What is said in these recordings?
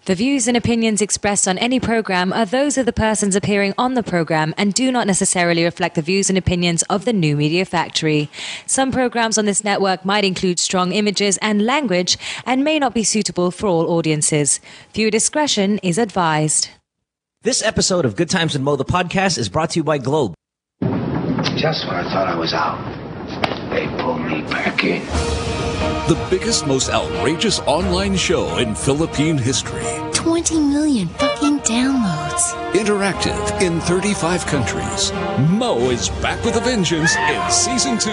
The views and opinions expressed on any program are those of the persons appearing on the program and do not necessarily reflect the views and opinions of the New Media Factory. Some programs on this network might include strong images and language and may not be suitable for all audiences. Viewer discretion is advised. This episode of Good Times with Mo, the podcast, is brought to you by Globe. Just when I thought I was out, they pulled me back in. The biggest, most outrageous online show in Philippine history. 20 million fucking downloads. Interactive in 35 countries. Mo is back with a vengeance in Season 2.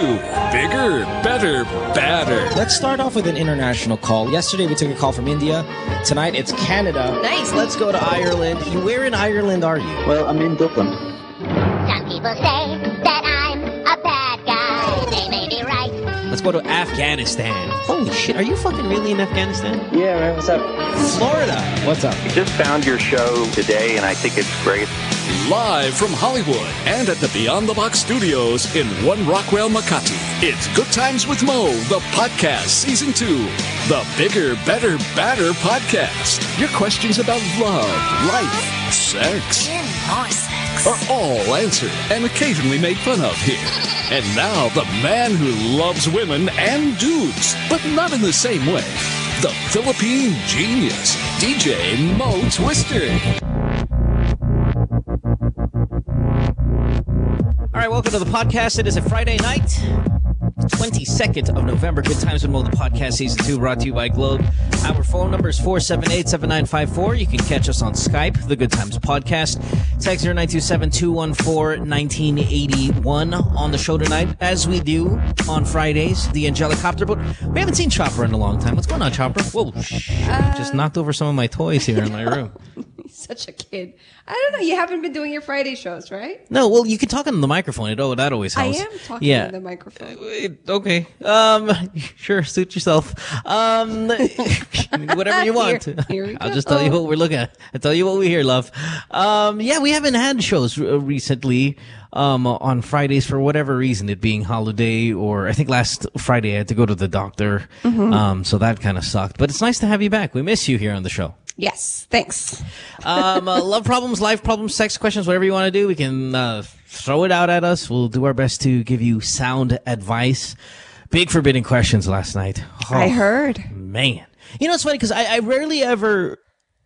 Bigger, better, badder. Let's start off with an international call. Yesterday we took a call from India. Tonight it's Canada. Nice. Let's go to Ireland. Where in Ireland are you? Well, I'm in Dublin. Some people say that I'm a bad guy. They may be right. Let's go to Afghanistan. Holy shit, are you fucking really in Afghanistan? Yeah, man, what's up? Florida. What's up? Just found your show today, and I think it's great. Live from Hollywood and at the Beyond the Box Studios in One Rockwell, Makati. It's Good Times with Mo, the podcast, Season 2. The Bigger, Better, Badder podcast. Your questions about love, life, sex, More sex. are all answered and occasionally made fun of here. And now, the man who loves women and dudes, but not in the same way. The Philippine genius, DJ Mo Twister. All right, welcome to the podcast. It is a Friday night, 22nd of November. Good Times with Mo, the podcast, Season 2, brought to you by Globe. Our phone number is 478-7954. You can catch us on Skype, the Good Times Podcast. Text 0927-214-1981 on the show tonight, as we do on Fridays, the Angelicopter. But we haven't seen Chopper in a long time. What's going on, Chopper? Whoa, just knocked over some of my toys here in my room. Such a kid. I don't know. You haven't been doing your Friday shows, right? No, well, you can talk on the microphone. That always helps. I am talking on the microphone. Okay. Sure, suit yourself. Whatever you want. Here we I'll go. just tell you what we're looking at. I'll tell you what we hear, love. Yeah, we haven't had shows recently on Fridays for whatever reason, it being holiday, or I think last Friday I had to go to the doctor. So that kind of sucked. But it's nice to have you back. We miss you here on the show. Yes, thanks. Love problems, life problems, sex questions, whatever you want to do, we can throw it out at us. We'll do our best to give you sound advice. Big forbidden questions last night. Oh, I heard. Man. You know, it's funny because I rarely ever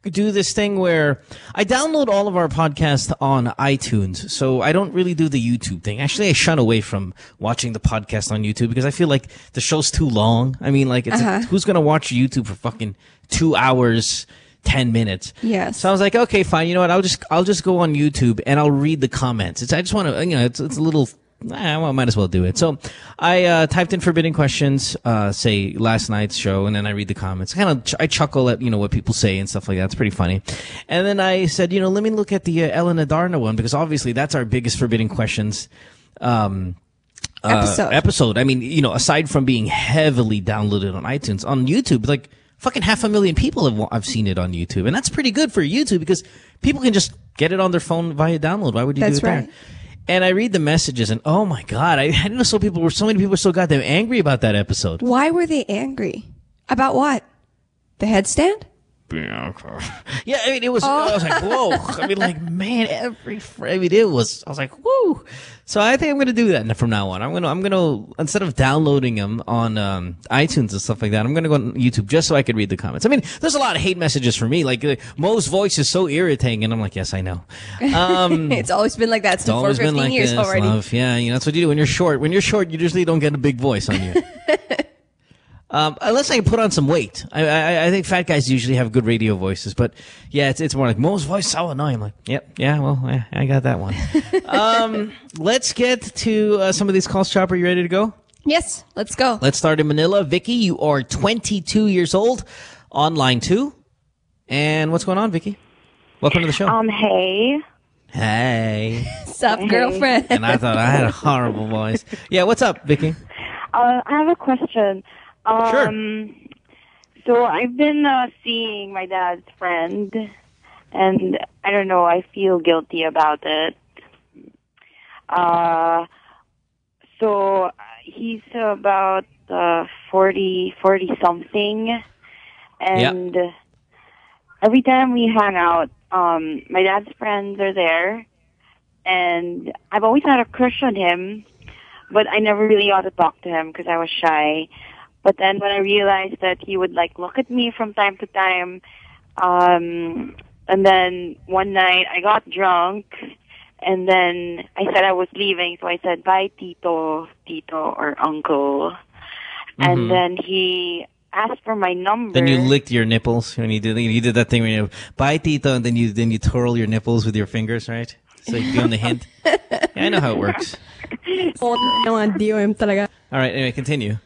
do this thing where I download all of our podcasts on iTunes, so I don't really do the YouTube thing. Actually, I shun away from watching the podcast on YouTube because I feel like the show's too long. I mean, like, who's going to watch YouTube for fucking 2 hours, 10 minutes. Yes. So I was like, okay, fine. You know what? I'll just go on YouTube and I'll read the comments. I just want to, it's a little, I might as well do it. So I typed in forbidden questions, say last night's show, and then I read the comments. I chuckle at, what people say and stuff like that. It's pretty funny. And then I said, let me look at the Ellen Adarna one, because obviously that's our biggest forbidden questions, episode. I mean, aside from being heavily downloaded on iTunes, on YouTube, like, fucking 500,000 people have seen it on YouTube. And that's pretty good for YouTube because people can just get it on their phone via download. Why would you do it there? And I read the messages and oh my God, I didn't know so many people were so goddamn angry about that episode. Why were they angry? About what? The headstand? Yeah, I mean, it was, I was like, whoa. I mean, like, man, I was like, whoo. So I think I'm going to do that from now on. I'm going to, instead of downloading them on, iTunes and stuff like that, I'm going to go on YouTube just so I could read the comments. I mean, there's a lot of hate messages for me. Like, Mo's voice is so irritating. And I'm like, yes, I know. It's always been like that for 15 years already. Love. Yeah, that's what you do when you're short. When you're short, you usually don't get a big voice on you. Unless I put on some weight. I think fat guys usually have good radio voices, but yeah, it's more like Mo's voice so annoying. I'm like, yep, yeah, well, I got that one. Let's get to some of these calls. Chopper, you ready to go? Yes, let's go. Let's start in Manila. Vicky, you are 22 years old, on line 2. And what's going on, Vicky? Welcome to the show. Hey. Hey. Sup, girlfriend? And I thought I had a horrible voice. Yeah, what's up, Vicky? I have a question. Sure. So I've been seeing my dad's friend, and I don't know, I feel guilty about it. So he's about 40 something, and every time we hang out, my dad's friends are there, and I've always had a crush on him, but I never really got to talk to him because I was shy. But then when I realized that he would like look at me from time to time, and then one night I got drunk, and then I said I was leaving, so I said, bye, Tito, or Uncle. And then he asked for my number. Then you licked your nipples when you did that thing where you bye, Tito, and then you twirl your nipples with your fingers, right? So you give him the hint. Yeah, I know how it works. All right, anyway, continue.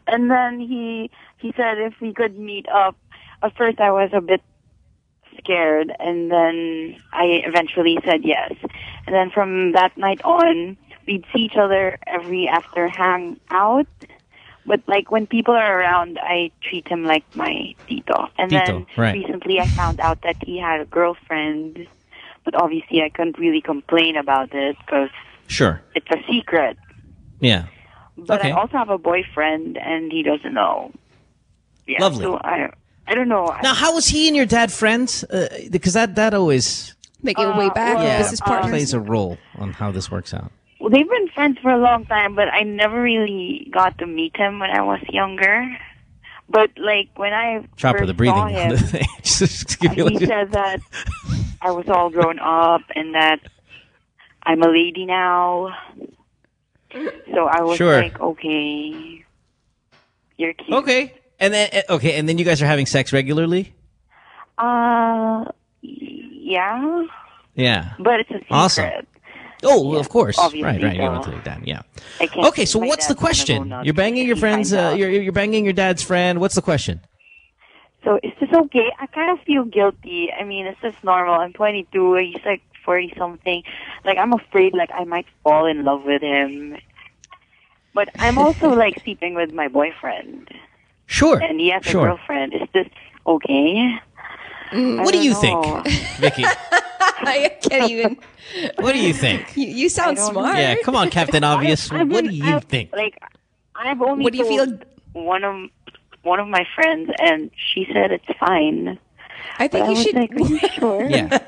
And then he said if we could meet up. At first I was a bit scared, and then I eventually said yes. And then from that night on, we'd see each other after hang out. But like when people are around, I treat him like my Tito. And then recently I found out that he had a girlfriend, but obviously I couldn't really complain about it because it's a secret. Yeah. But I also have a boyfriend, and he doesn't know. Yeah, Lovely. So I don't know. Now, how was he and your dad friends? Because that always making a way back. Business partners plays a role on how this works out. Well, they've been friends for a long time, but I never really got to meet him when I was younger. But like when I Chopper, first the breathing saw him, he said that I was all grown up and that I'm a lady now. So I was like, okay, you're cute. Okay. And then you guys are having sex regularly? Yeah. Yeah. But it's a secret. Awesome. Oh, well, of course. Obviously, right. You don't tell your dad. Yeah. Okay, so what's the question? You're banging your friends. You're banging your dad's friend. What's the question? So is this okay? I kind of feel guilty. I mean, it's just normal. I'm 22. He's like 40 something. Like I'm afraid like I might fall in love with him. But I'm also like sleeping with my boyfriend. Sure. And he has a girlfriend. Is this okay? What do you think, Vicky? I can't even. What do you think? You sound smart. Yeah, come on, Captain Obvious. What do you think? Like, I've only what do you feel? One of my friends, and she said it's fine. I think you should. Like, are you sure? Yeah.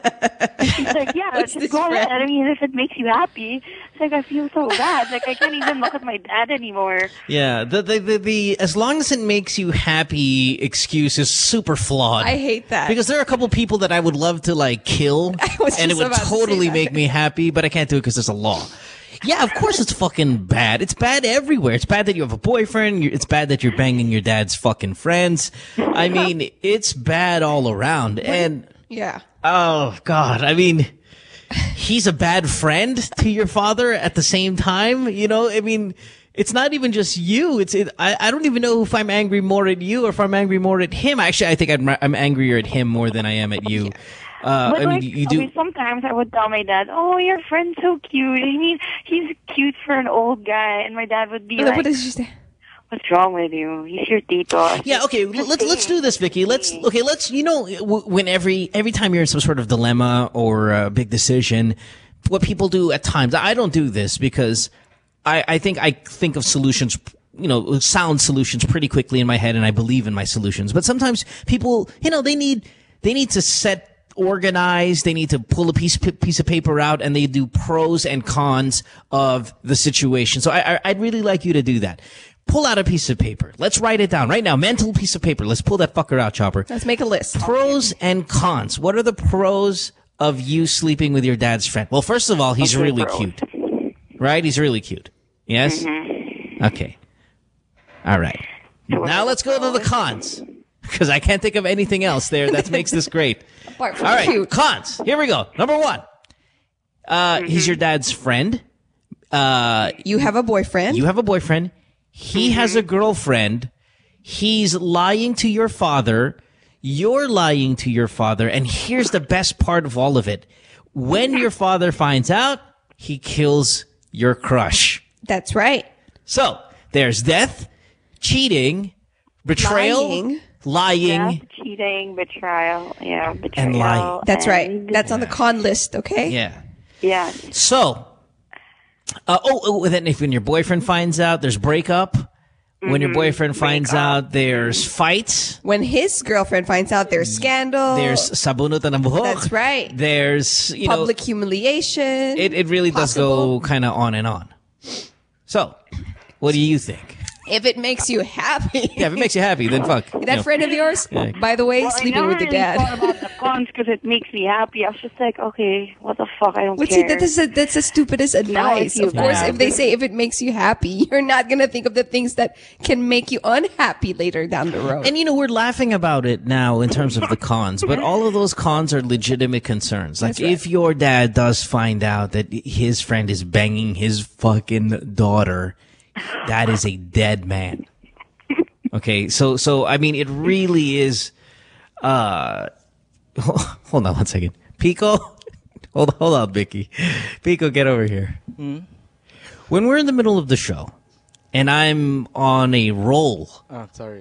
She's like, yeah, just go ahead. I mean, if it makes you happy. It's like I feel so bad. Like I can't even look at my dad anymore. Yeah, the as long as it makes you happy excuse is super flawed. I hate that because there are a couple people that I would love to like kill, and it would totally make me happy, but I can't do it because there's a law. Yeah, of course it's fucking bad. It's bad everywhere. It's bad that you have a boyfriend. It's bad that you're banging your dad's fucking friends. I mean, it's bad all around. And yeah. Oh God. I mean, he's a bad friend to your father at the same time. You know, I mean, it's not even just you. I don't even know if I'm angry more at you or if I'm angry more at him. Actually, I think I'm angrier at him more than I am at you. But I mean, you do. Okay, sometimes I would tell my dad, "Oh, your friend's so cute. I mean, he's cute for an old guy." And my dad would be like, "What did she say? What's wrong with you? He's your Tito." Yeah, okay. Let's do this, Vicky. Let's you know, when every time you're in some sort of dilemma or a big decision, what people do at times. I don't do this because I think of solutions. You know, sound solutions pretty quickly in my head, and I believe in my solutions. But sometimes people, you know, they need to organize. They need to pull a piece of paper out, and they do pros and cons of the situation. So I'd really like you to do that. Pull out a piece of paper. Let's write it down right now. Mental piece of paper. Let's pull that fucker out, Chopper. Let's make a list. Pros and cons. What are the pros of you sleeping with your dad's friend? Well, first of all, he's really cute. Right? He's really cute. Yes? Mm-hmm. Okay. All right. Now let's go to the cons. Because I can't think of anything else there that makes this great. Apart from all right, cute. Cons. Here we go. Number one. He's your dad's friend. You have a boyfriend. You have a boyfriend. He has a girlfriend. He's lying to your father. You're lying to your father. And here's the best part of all of it. When your father finds out, he kills your crush. That's right. So, there's death, cheating, betrayal, lying. Death, cheating, betrayal. Yeah, betrayal. And lying. That's right. That's on the con list, okay? Yeah. Yeah. So, then if when your boyfriend finds out, there's breakup. When your boyfriend finds out, there's fights. When his girlfriend finds out, there's scandal. There's sabunutan ng buhok. That's right. There's, public humiliation. It really does go kind of on and on. So, what do you think? If it makes you happy. Yeah, if it makes you happy, then fuck. That friend of yours, by the way, sleeping with the dad. I never really thought about the cons because it makes me happy. I was just like, okay, what the fuck? I don't care. See, that's the stupidest advice. Of course, if they say if it makes you happy, you're not going to think of the things that can make you unhappy later down the road. And we're laughing about it now in terms of the cons, but all of those cons are legitimate concerns. Like, if your dad does find out that his friend is banging his fucking daughter, that is a dead man. Okay, so I mean, it really is. Hold on one second, Pico. Hold on, Vicky. Pico, get over here. When we're in the middle of the show, and I'm on a roll,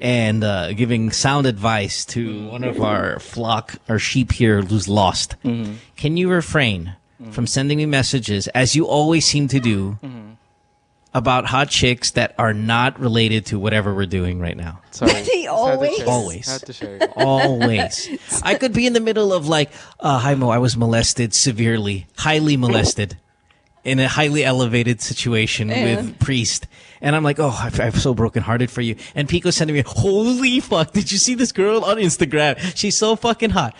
and giving sound advice to one of our flock, our sheep here who's lost, can you refrain from sending me messages, as you always seem to do, about hot chicks that are not related to whatever we're doing right now? Sorry. Always. I could be in the middle of like, hi Mo, I was molested severely, highly molested, in a highly elevated situation with priest. And I'm like, oh, I'm so brokenhearted for you. And Pico's sending me, holy fuck, did you see this girl on Instagram? She's so fucking hot.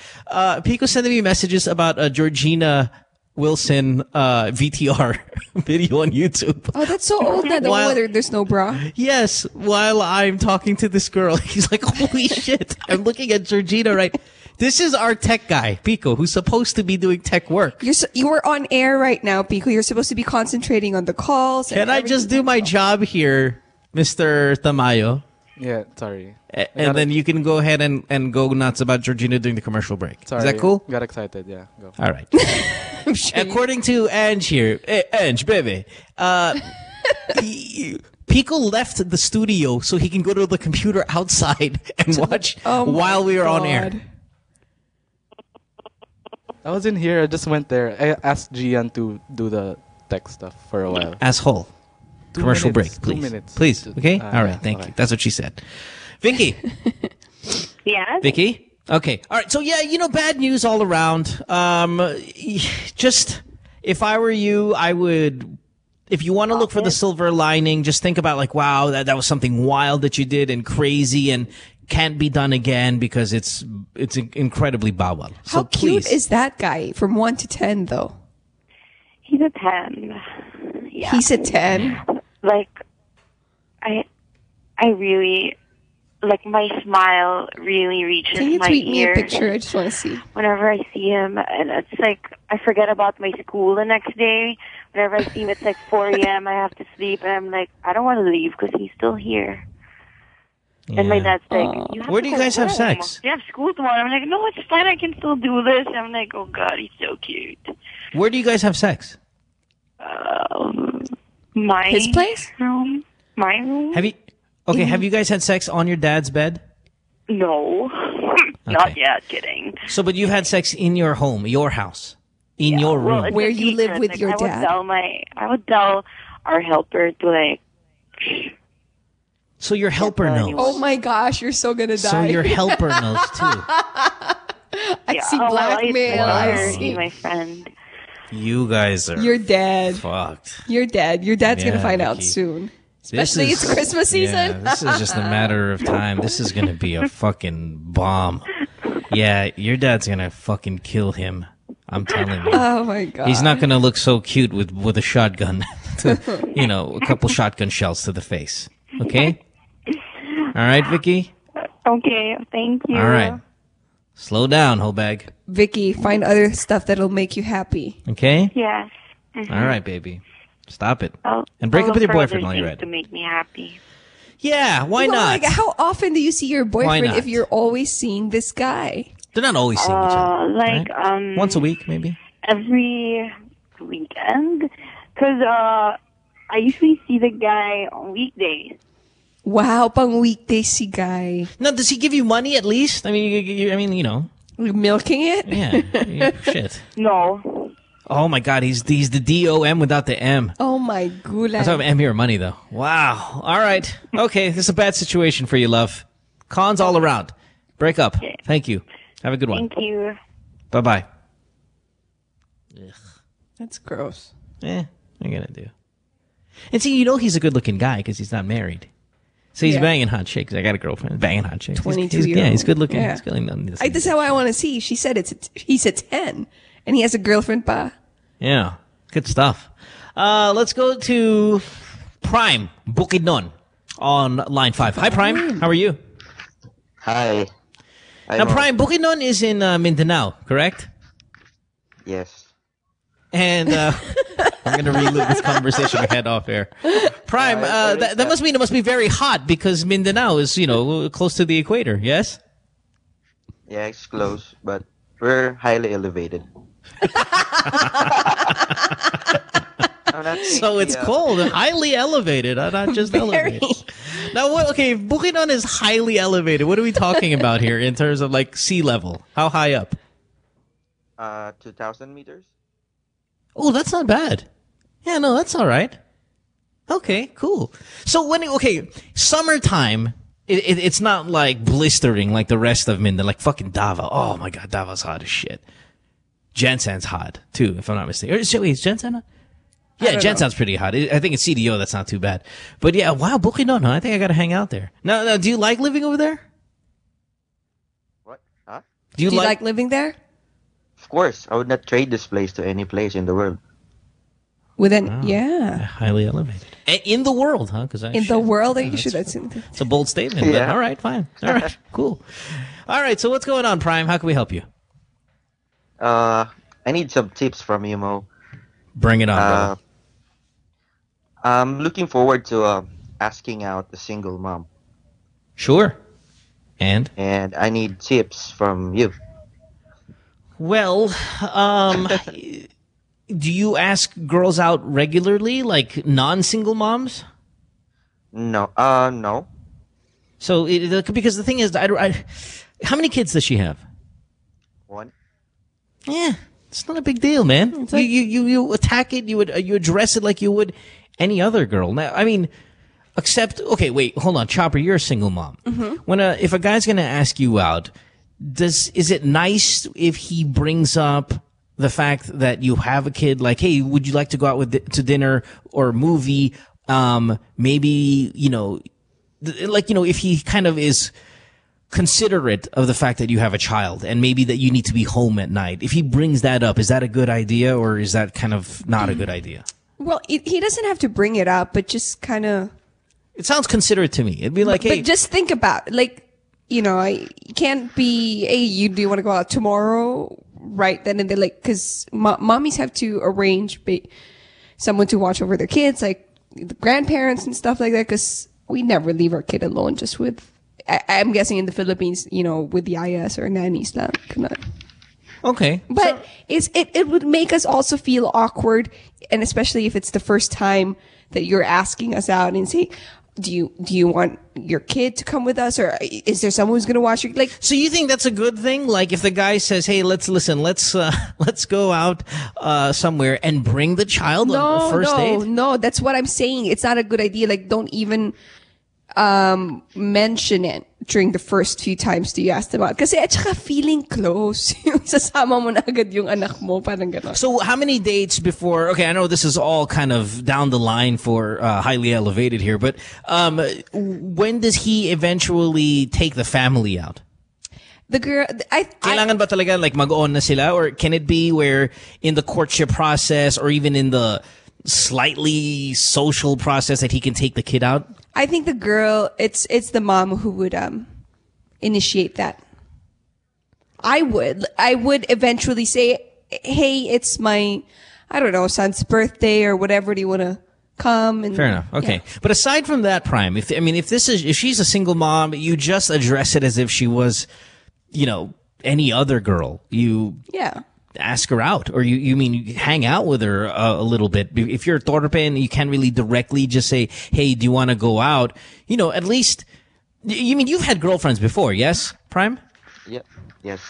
Pico's sending me messages about Georgina Wilson VTR video on YouTube. Oh, that's so old now. Whether there's no bra. Yes, while I'm talking to this girl, he's like, holy shit, I'm looking at Georgina right. This is our tech guy, Pico, who's supposed to be doing tech work. You are on air right now, Pico. You're supposed to be concentrating on the calls. Can I just do my job here, Mr. Tamayo? Yeah, sorry. And then you can go ahead and go nuts about Georgina during the commercial break. Sorry. Is that cool? Got excited, yeah. Go. All right. According to Ange here, Ange, baby, Pico left the studio so he can go to the computer outside and watch while we were on air. I was in here. I just went there. I asked Gian to do the tech stuff for a while. Asshole. Commercial break, please. 2 minutes. Please, okay? All right, thank you. That's what she said. Vicky. Yeah? Vicky? Okay. All right, so yeah, bad news all around. Just, if I were you, I would, if you want to look for the silver lining, just think about like, wow, that was something wild that you did and crazy and can't be done again because it's incredibly bawal. How cute is that guy from 1 to 10 though? He's a 10. Yeah. He's a 10? Like, I really, like, my smile really reaches my ear. Can you tweet me a picture? I just want to see. Whenever I see him, and it's like, I forget about my school the next day. Whenever I see him, it's like 4 a.m., I have to sleep, and I'm like, I don't want to leave because he's still here. Yeah. And my dad's like, where do you guys have sex? You have school tomorrow. I'm like, no, it's fine, I can still do this. I'm like, oh God, he's so cute. Where do you guys have sex? His place? Room. My room. Have you guys had sex on your dad's bed? No. Not yet, kidding. So, but you've had sex in your home, your house, in your room. Where you live with your dad. I would tell our helper to like... So your helper knows. Oh my gosh, you're so gonna die. So your helper knows too. I see blackmail. I see my friend. You guys are. You're dead. Fucked. You're dead. Your dad's gonna find out soon. Especially it's Christmas season. Yeah, this is just a matter of time. This is gonna be a fucking bomb. Yeah, your dad's gonna fucking kill him. I'm telling you. Oh my god. He's not gonna look so cute with a shotgun. A couple shotgun shells to the face. Okay? All right, Vicky? Okay, thank you. All right. Slow down, whole bag. Vicky, find other stuff that'll make you happy. Okay? Yes. Mm-hmm. All right, baby. Stop it. And break up with your boyfriend while you're at it. To make me happy. Yeah, why not? Like, how often do you see your boyfriend if you're always seeing this guy? They're not always seeing each other. Like, right? Once a week, maybe? Every weekend. Because I usually see the guy on weekdays. Wow, pang weekday si guy. No, does he give you money at least? I mean, Milking it? Yeah. Shit. No. Oh my God, he's the DOM without the M. Oh my gula. That's why I'm M here money though. Wow. All right. Okay, this is a bad situation for you, love. Cons all around. Break up. Okay. Thank you. Have a good one. Thank you. Bye bye. That's gross. What are you gonna do? And see, you know he's a good-looking guy because he's not married. So he's banging hot chicks. I got a girlfriend banging hot chicks. 22-year-old. Yeah, he's good-looking. Yeah. He's good-looking. This is how I want to see. She said he's a 10, and he has a girlfriend pa. Yeah, good stuff. Let's go to Prime Bukidnon on line 5. Hi, Prime. How are you? Hi. Now, Prime Bukidnon is in Mindanao, correct? Yes. And I'm going to relive this conversation we had off air. Prime, that must mean it must be very hot because Mindanao is, close to the equator, yes? Yeah, it's close, but we're highly elevated. So it's cold, highly elevated, not just elevated. Now, if Bukidnon is highly elevated, what are we talking about here in terms of like sea level? How high up? 2,000 meters. Oh, that's not bad. Yeah, no, that's all right. Okay, cool. So summertime, it's not like blistering like the rest of Mindanao, like fucking Davao. Oh my God, Davao's hot as shit. Jansan's hot too, if I'm not mistaken. Wait, is Jansan hot? Yeah, Jansan's pretty hot. I think it's CDO that's not too bad. But yeah, wow, Bukidnon, huh? I think I gotta hang out there. Now, do you like living over there? What? Huh? Do you like living there? Of course, I would not trade this place to any place in the world. Highly elevated. In the world, huh? In the world, are you sure that's in the... It's a bold statement, but all right, fine. All right, cool. All right, so what's going on, Prime? How can we help you? I need some tips from you, Mo. Bring it on, brother. I'm looking forward to asking out a single mom. Sure. And I need tips from you. Well, do you ask girls out regularly, like non-single moms? No. No. So, because the thing is, how many kids does she have? 1. Yeah, it's not a big deal, man. Like, you attack it, you address it like you would any other girl. Now, I mean, wait, hold on, Chopper, you're a single mom. Mm-hmm. If a guy's gonna ask you out, is it nice if he brings up the fact that you have a kid, like, hey, would you like to go out to dinner or a movie? Maybe, if he kind of is considerate of the fact that you have a child and maybe that you need to be home at night. If he brings that up, is that a good idea or is that kind of not a good idea? Well, he doesn't have to bring it up, but just kind of... It sounds considerate to me. It'd be like, hey... But just think about it. Like, I can't be, hey, do you want to go out tomorrow? Right then and then, like, because mommies have to arrange someone to watch over their kids, like the grandparents and stuff like that, because we never leave our kid alone just with... I'm guessing in the Philippines, with the IS or nannies lang. Okay. But it would make us also feel awkward, and especially if it's the first time that you're asking us out and say, do you want your kid to come with us, or is there someone who's going to watch you? Like, so you think that's a good thing? Like, if the guy says, "Hey, let's go out somewhere and bring the child on the first date." No, that's what I'm saying. It's not a good idea. Like, don't even mention it during the first few times that you ask them out. Kasi at saka feeling close. Yung sasama mo na agad yung anak mo, parang gano'n. So how many dates before, okay, I know this is all kind of down the line for highly elevated here, but when does he eventually take the family out? The girl, Kailangan ba talaga like mag-on na sila, or can it be where in the courtship process or even in the slightly social process that he can take the kid out? I think the girl, it's the mom who would initiate that. I would eventually say, hey, it's my, I don't know, son's birthday or whatever. Do you want to come? And, fair enough. Okay. Yeah. But aside from that, Prime, if she's a single mom, you just address it as if she was, any other girl. Ask her out, or you hang out with her a little bit. If you're a torpe and you can't really directly just say, hey, do you want to go out? At least, you've had girlfriends before, yes, Prime? Yeah, yes.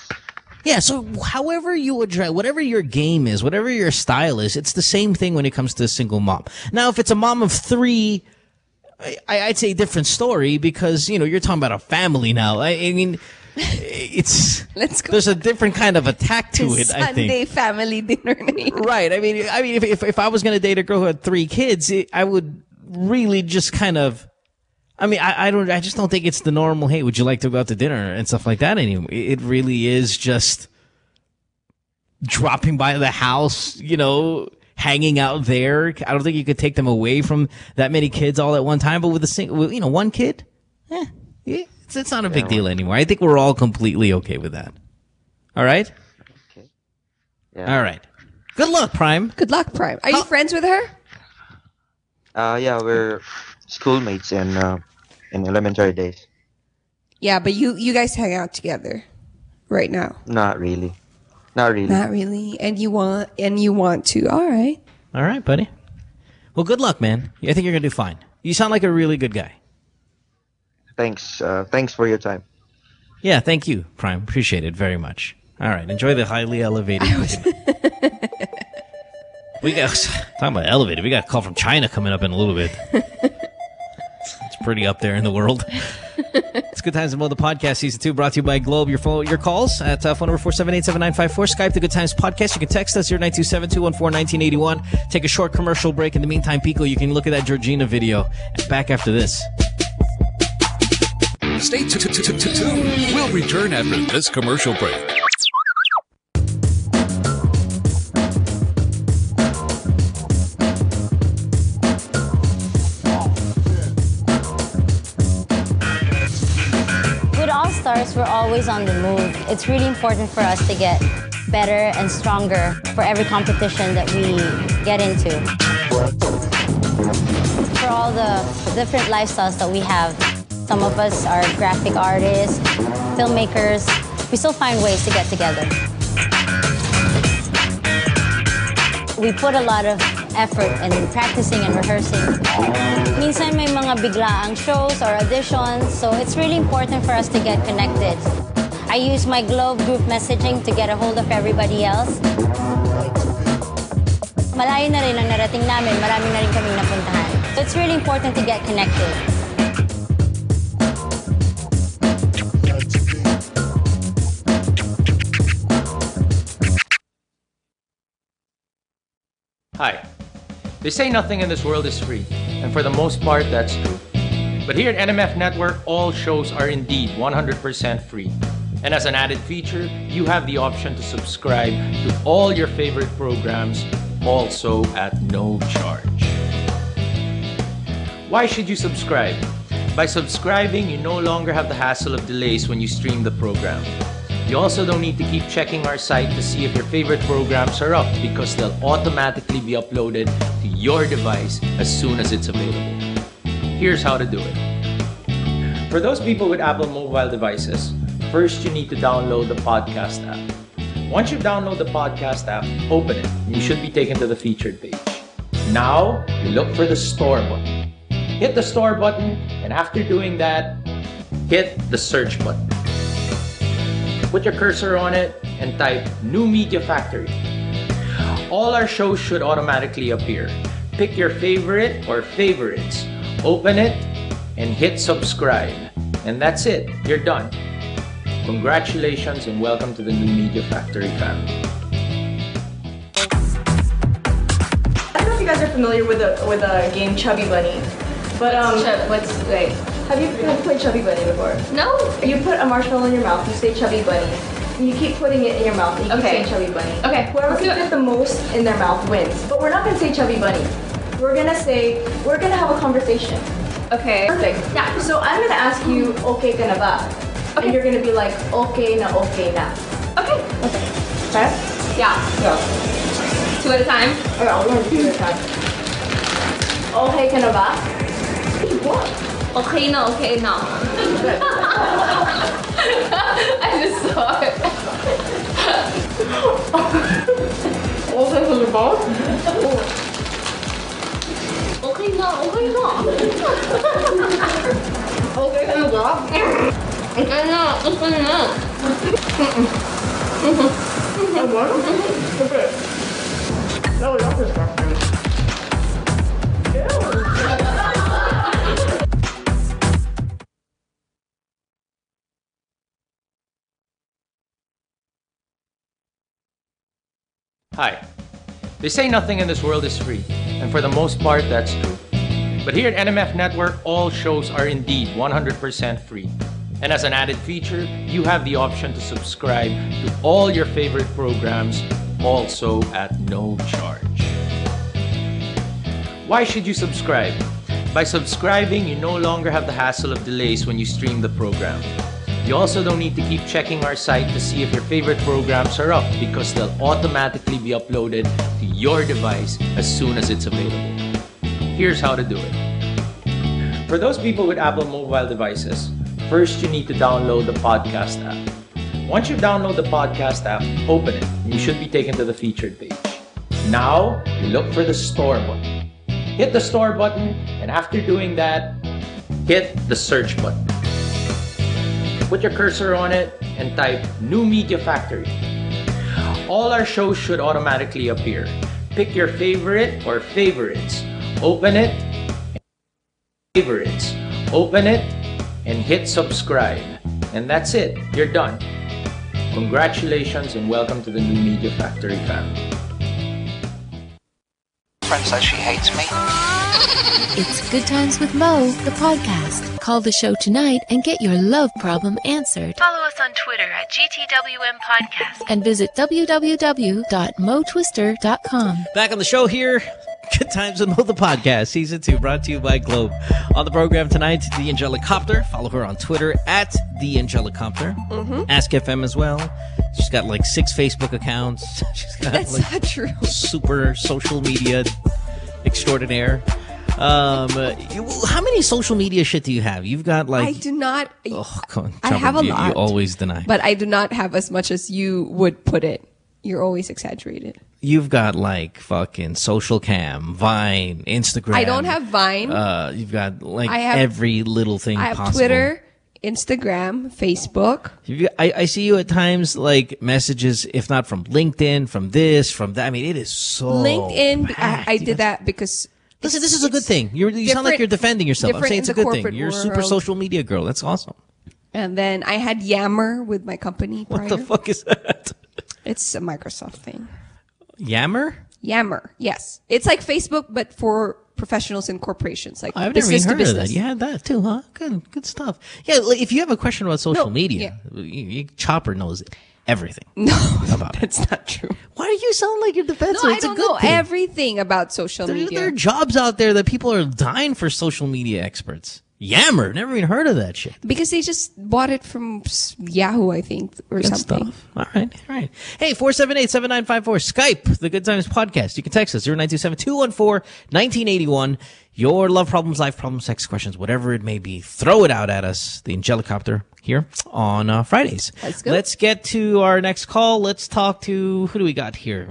Yeah, so however you address, whatever your game is, whatever your style is, it's the same thing when it comes to a single mom. Now, if it's a mom of 3, I'd say different story because, you're talking about a family now. I mean, Let's go. There's a different kind of attack to it, I think. Sunday family dinner night. Right. I mean, if I was going to date a girl who had 3 kids, I would really just kind of, I just don't think it's the normal, hey, would you like to go out to dinner and stuff like that anymore. It really is just dropping by the house, hanging out there. I don't think you could take them away from that many kids all at one time, but with one kid, it's not a big deal anymore. I think we're all completely okay with that. All right? Okay. Yeah. All right. Good luck, Prime. Good luck, Prime. Are you friends with her? Yeah, we're schoolmates in elementary days. Yeah, but you guys hang out together right now. Not really. Not really. And you want to. All right. All right, buddy. Well, good luck, man. I think you're going to do fine. You sound like a really good guy. Thanks. Thanks for your time. Yeah, thank you, Prime. Appreciate it very much. All right, enjoy the highly elevated. We got talking about elevated. We got a call from China coming up in a little bit. It's pretty up there in the world. It's Good Times and Mo, the podcast, season 2, brought to you by Globe. Your calls at phone number 478-7954. Skype the Good Times podcast. You can text us 0927-214-1981. Take a short commercial break. In the meantime, Pico, you can look at that Georgina video. And back after this. Stay tuned. We'll return after this commercial break. Stars, we're always on the move. It's really important for us to get better and stronger for every competition that we get into. For all the different lifestyles that we have, some of us are graphic artists, filmmakers. We still find ways to get together. We put a lot of effort in practicing and rehearsing. Minsan may mga biglaang shows or auditions, so it's really important for us to get connected. I use my Globe group messaging to get a hold of everybody else. Malayo na rin ang narating namin, marami na rin kaming napuntahan. So it's really important to get connected. Hi. They say nothing in this world is free, and for the most part, that's true. But here at NMF Network, all shows are indeed 100% free. And as an added feature, you have the option to subscribe to all your favorite programs, also at no charge. Why should you subscribe? By subscribing, you no longer have the hassle of delays when you stream the program. You also don't need to keep checking our site to see if your favorite programs are up because they'll automatically be uploaded to your device as soon as it's available. Here's how to do it. For those people with Apple mobile devices, first you need to download the podcast app. Once you download the podcast app, open it and you should be taken to the featured page. Now, you look for the store button. Hit the store button, and after doing that, hit the search button. Put your cursor on it and type New Media Factory. All our shows should automatically appear. Pick your favorite or favorites, open it, and hit subscribe. And that's it, you're done. Congratulations and welcome to the New Media Factory family. I don't know if you guys are familiar with a game Chubby Bunny, but have you played Chubby Bunny before? No. You put a marshmallow in your mouth, you say Chubby Bunny, and you keep putting it in your mouth, and you keep saying Chubby Bunny. Okay. Whoever can fit the most in their mouth wins. But we're not gonna say Chubby Bunny. We're gonna have a conversation. Okay. Perfect. Yeah. So I'm gonna ask you, okay ka na ba? Okay. And you're gonna be like, okay na. Okay. Okay. Okay? Yeah. Go. 2 at a time? Okay, I'll learn 2 at a time. Okay ka na ba? What? Okay na. I just saw it. Okay ka na ba? Okay na. Okay ka na ba? Okay na. Hi. They say nothing in this world is free, and for the most part, that's true. But here at NMF Network, all shows are indeed 100% free. And as an added feature, you have the option to subscribe to all your favorite programs, also at no charge. Why should you subscribe? By subscribing, you no longer have the hassle of delays when you stream the program. You also don't need to keep checking our site to see if your favorite programs are up, because they'll automatically be uploaded to your device as soon as it's available. Here's how to do it. For those people with Apple mobile devices, first you need to download the podcast app. Once you download the podcast app, open it, and you should be taken to the featured page. Now, you look for the store button. Hit the store button, and after doing that, hit the search button. Put your cursor on it and type New Media Factory. All our shows should automatically appear. Pick your favorite or favorites. Open it, and hit subscribe. And that's it. You're done. Congratulations and welcome to the New Media Factory family. Friend says she hates me. It's Good Times with Mo, the podcast. Call the show tonight and get your love problem answered. Follow us on Twitter at GTWM Podcast. And visit www.motwister.com. Back on the show here. Good Times with Mo, the podcast, season 2, brought to you by Globe. On the program tonight, the Angelicopter. Follow her on Twitter at the Angelicopter. Ask FM as well. She's got like 6 Facebook accounts. She's got That's not true. Super social media extraordinaire. How many social media shit do you have? You've got like I do not. Oh, come on, I have a lot. You always deny, but I do not have as much as you would put it. You're always exaggerated. You've got like fucking social cam, Vine, Instagram. I don't have Vine. You've got like I have, every little thing I have possible. Twitter, Instagram, Facebook. I see you at times like messages, if not from LinkedIn, from this, from that. I mean, it is so LinkedIn. packed. I did that because. Listen, this is a good thing. You sound like you're defending yourself. I'm saying it's a good thing. You're a super social media girl. That's awesome. And then I had Yammer with my company prior. What the fuck is that? It's a Microsoft thing. Yammer? Yammer, yes. It's like Facebook, but for professionals and corporations. Like I've never even heard of that. You had that too, huh? Good stuff. Yeah, like if you have a question about social media, Chopper knows everything. No, about that's not true. Why do you sound like you're defensive? No, It's I a don't good know thing. everything about social media. There are jobs out there that people are dying for social media experts. Yammer, never even heard of that shit. Because they just bought it from Yahoo, I think, or Good something. Stuff. All right. Hey, 478-7954, Skype, the Good Times Podcast. You can text us, 0927-214-1981. Your love problems, life problems, sex questions, whatever it may be, throw it out at us, the Angelicopter, here on Fridays. Let's get to our next call. Let's talk to, who do we got here?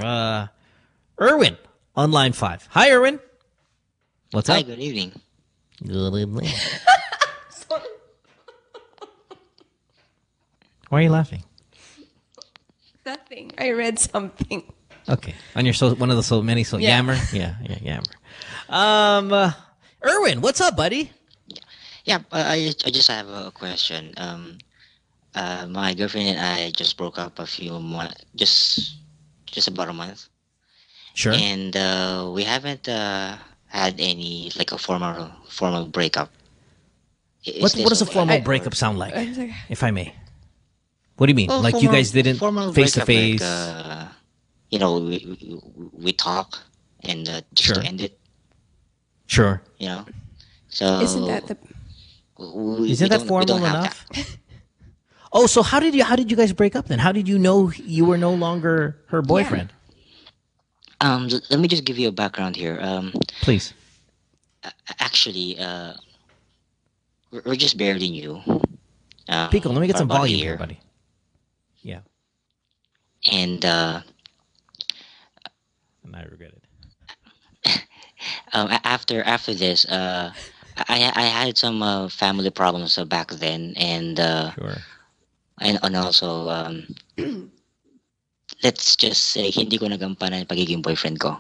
Erwin on line 5. Hi, Erwin. What's up? Hi, good evening. Good evening. Why are you laughing? Nothing. I read something. Okay. On your one of the many Yammer? Yeah, Yammer. Erwin, what's up, buddy? Yeah, I just have a question. My girlfriend and I just broke up a few months, just about a month. Sure. And we haven't had any like a formal breakup. What does a formal breakup sound like, if I may? What do you mean? Well, like you guys didn't face to face? We talk and just to end it. Sure. So isn't that formal enough? Oh, so how did you guys break up then? How did you know you were no longer her boyfriend? Yeah. Let me just give you a background here. Please. Actually, we're just barely new. Pico, let me get some volume here, buddy. Yeah. And I regret it. After this, I had some family problems back then, and sure. and also let's just say hindi ko nagampanan pagiging boyfriend ko.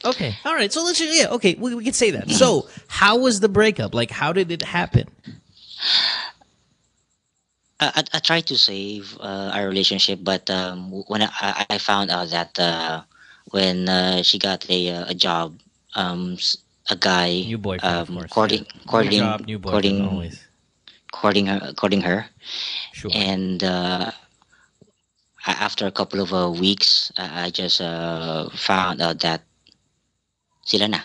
Okay. All right. So let's okay, we can say that. So, how was the breakup? Like, how did it happen? I tried to save our relationship, but when I found out that when she got a job, a guy new boyfriend, of course, courting new job, new boyfriend, always courting her, sure. And after a couple of weeks, I just found out that sila na.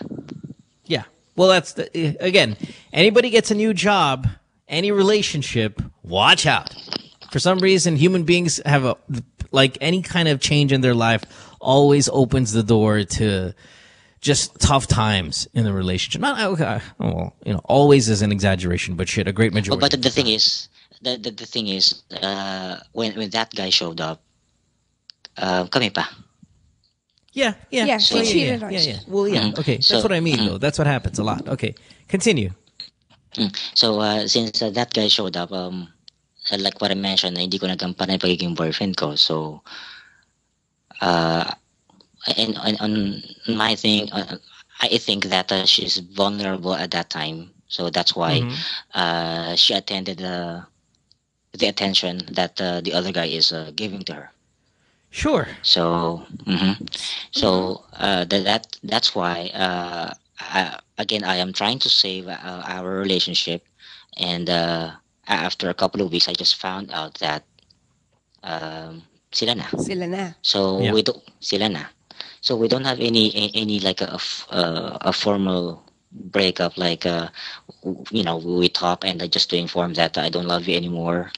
Yeah. Well, that's again, anybody gets a new job, any relationship, watch out. For some reason, human beings have like any kind of change in their life always opens the door to just tough times in the relationship. Not okay, well, always is an exaggeration, but shit, a great majority. But the thing is, the thing is, when that guy showed up, kami pa. Yeah. So, she cheated on you. Well, yeah. Okay, that's what I mean, though. That's what happens a lot. Okay, continue. So since that guy showed up, like what I mentioned, hindi ko nagampanan pagiging boyfriend ko. So, and on my thing, I think that she's vulnerable at that time. So that's why she attended the attention that the other guy is giving to her. Sure. So, so that's why I am trying to save our relationship, and after a couple of weeks, I just found out that sila na. Sila na. So Yeah. Sila na. So we don't have any like a formal breakup, like we talk and just to inform that I don't love you anymore.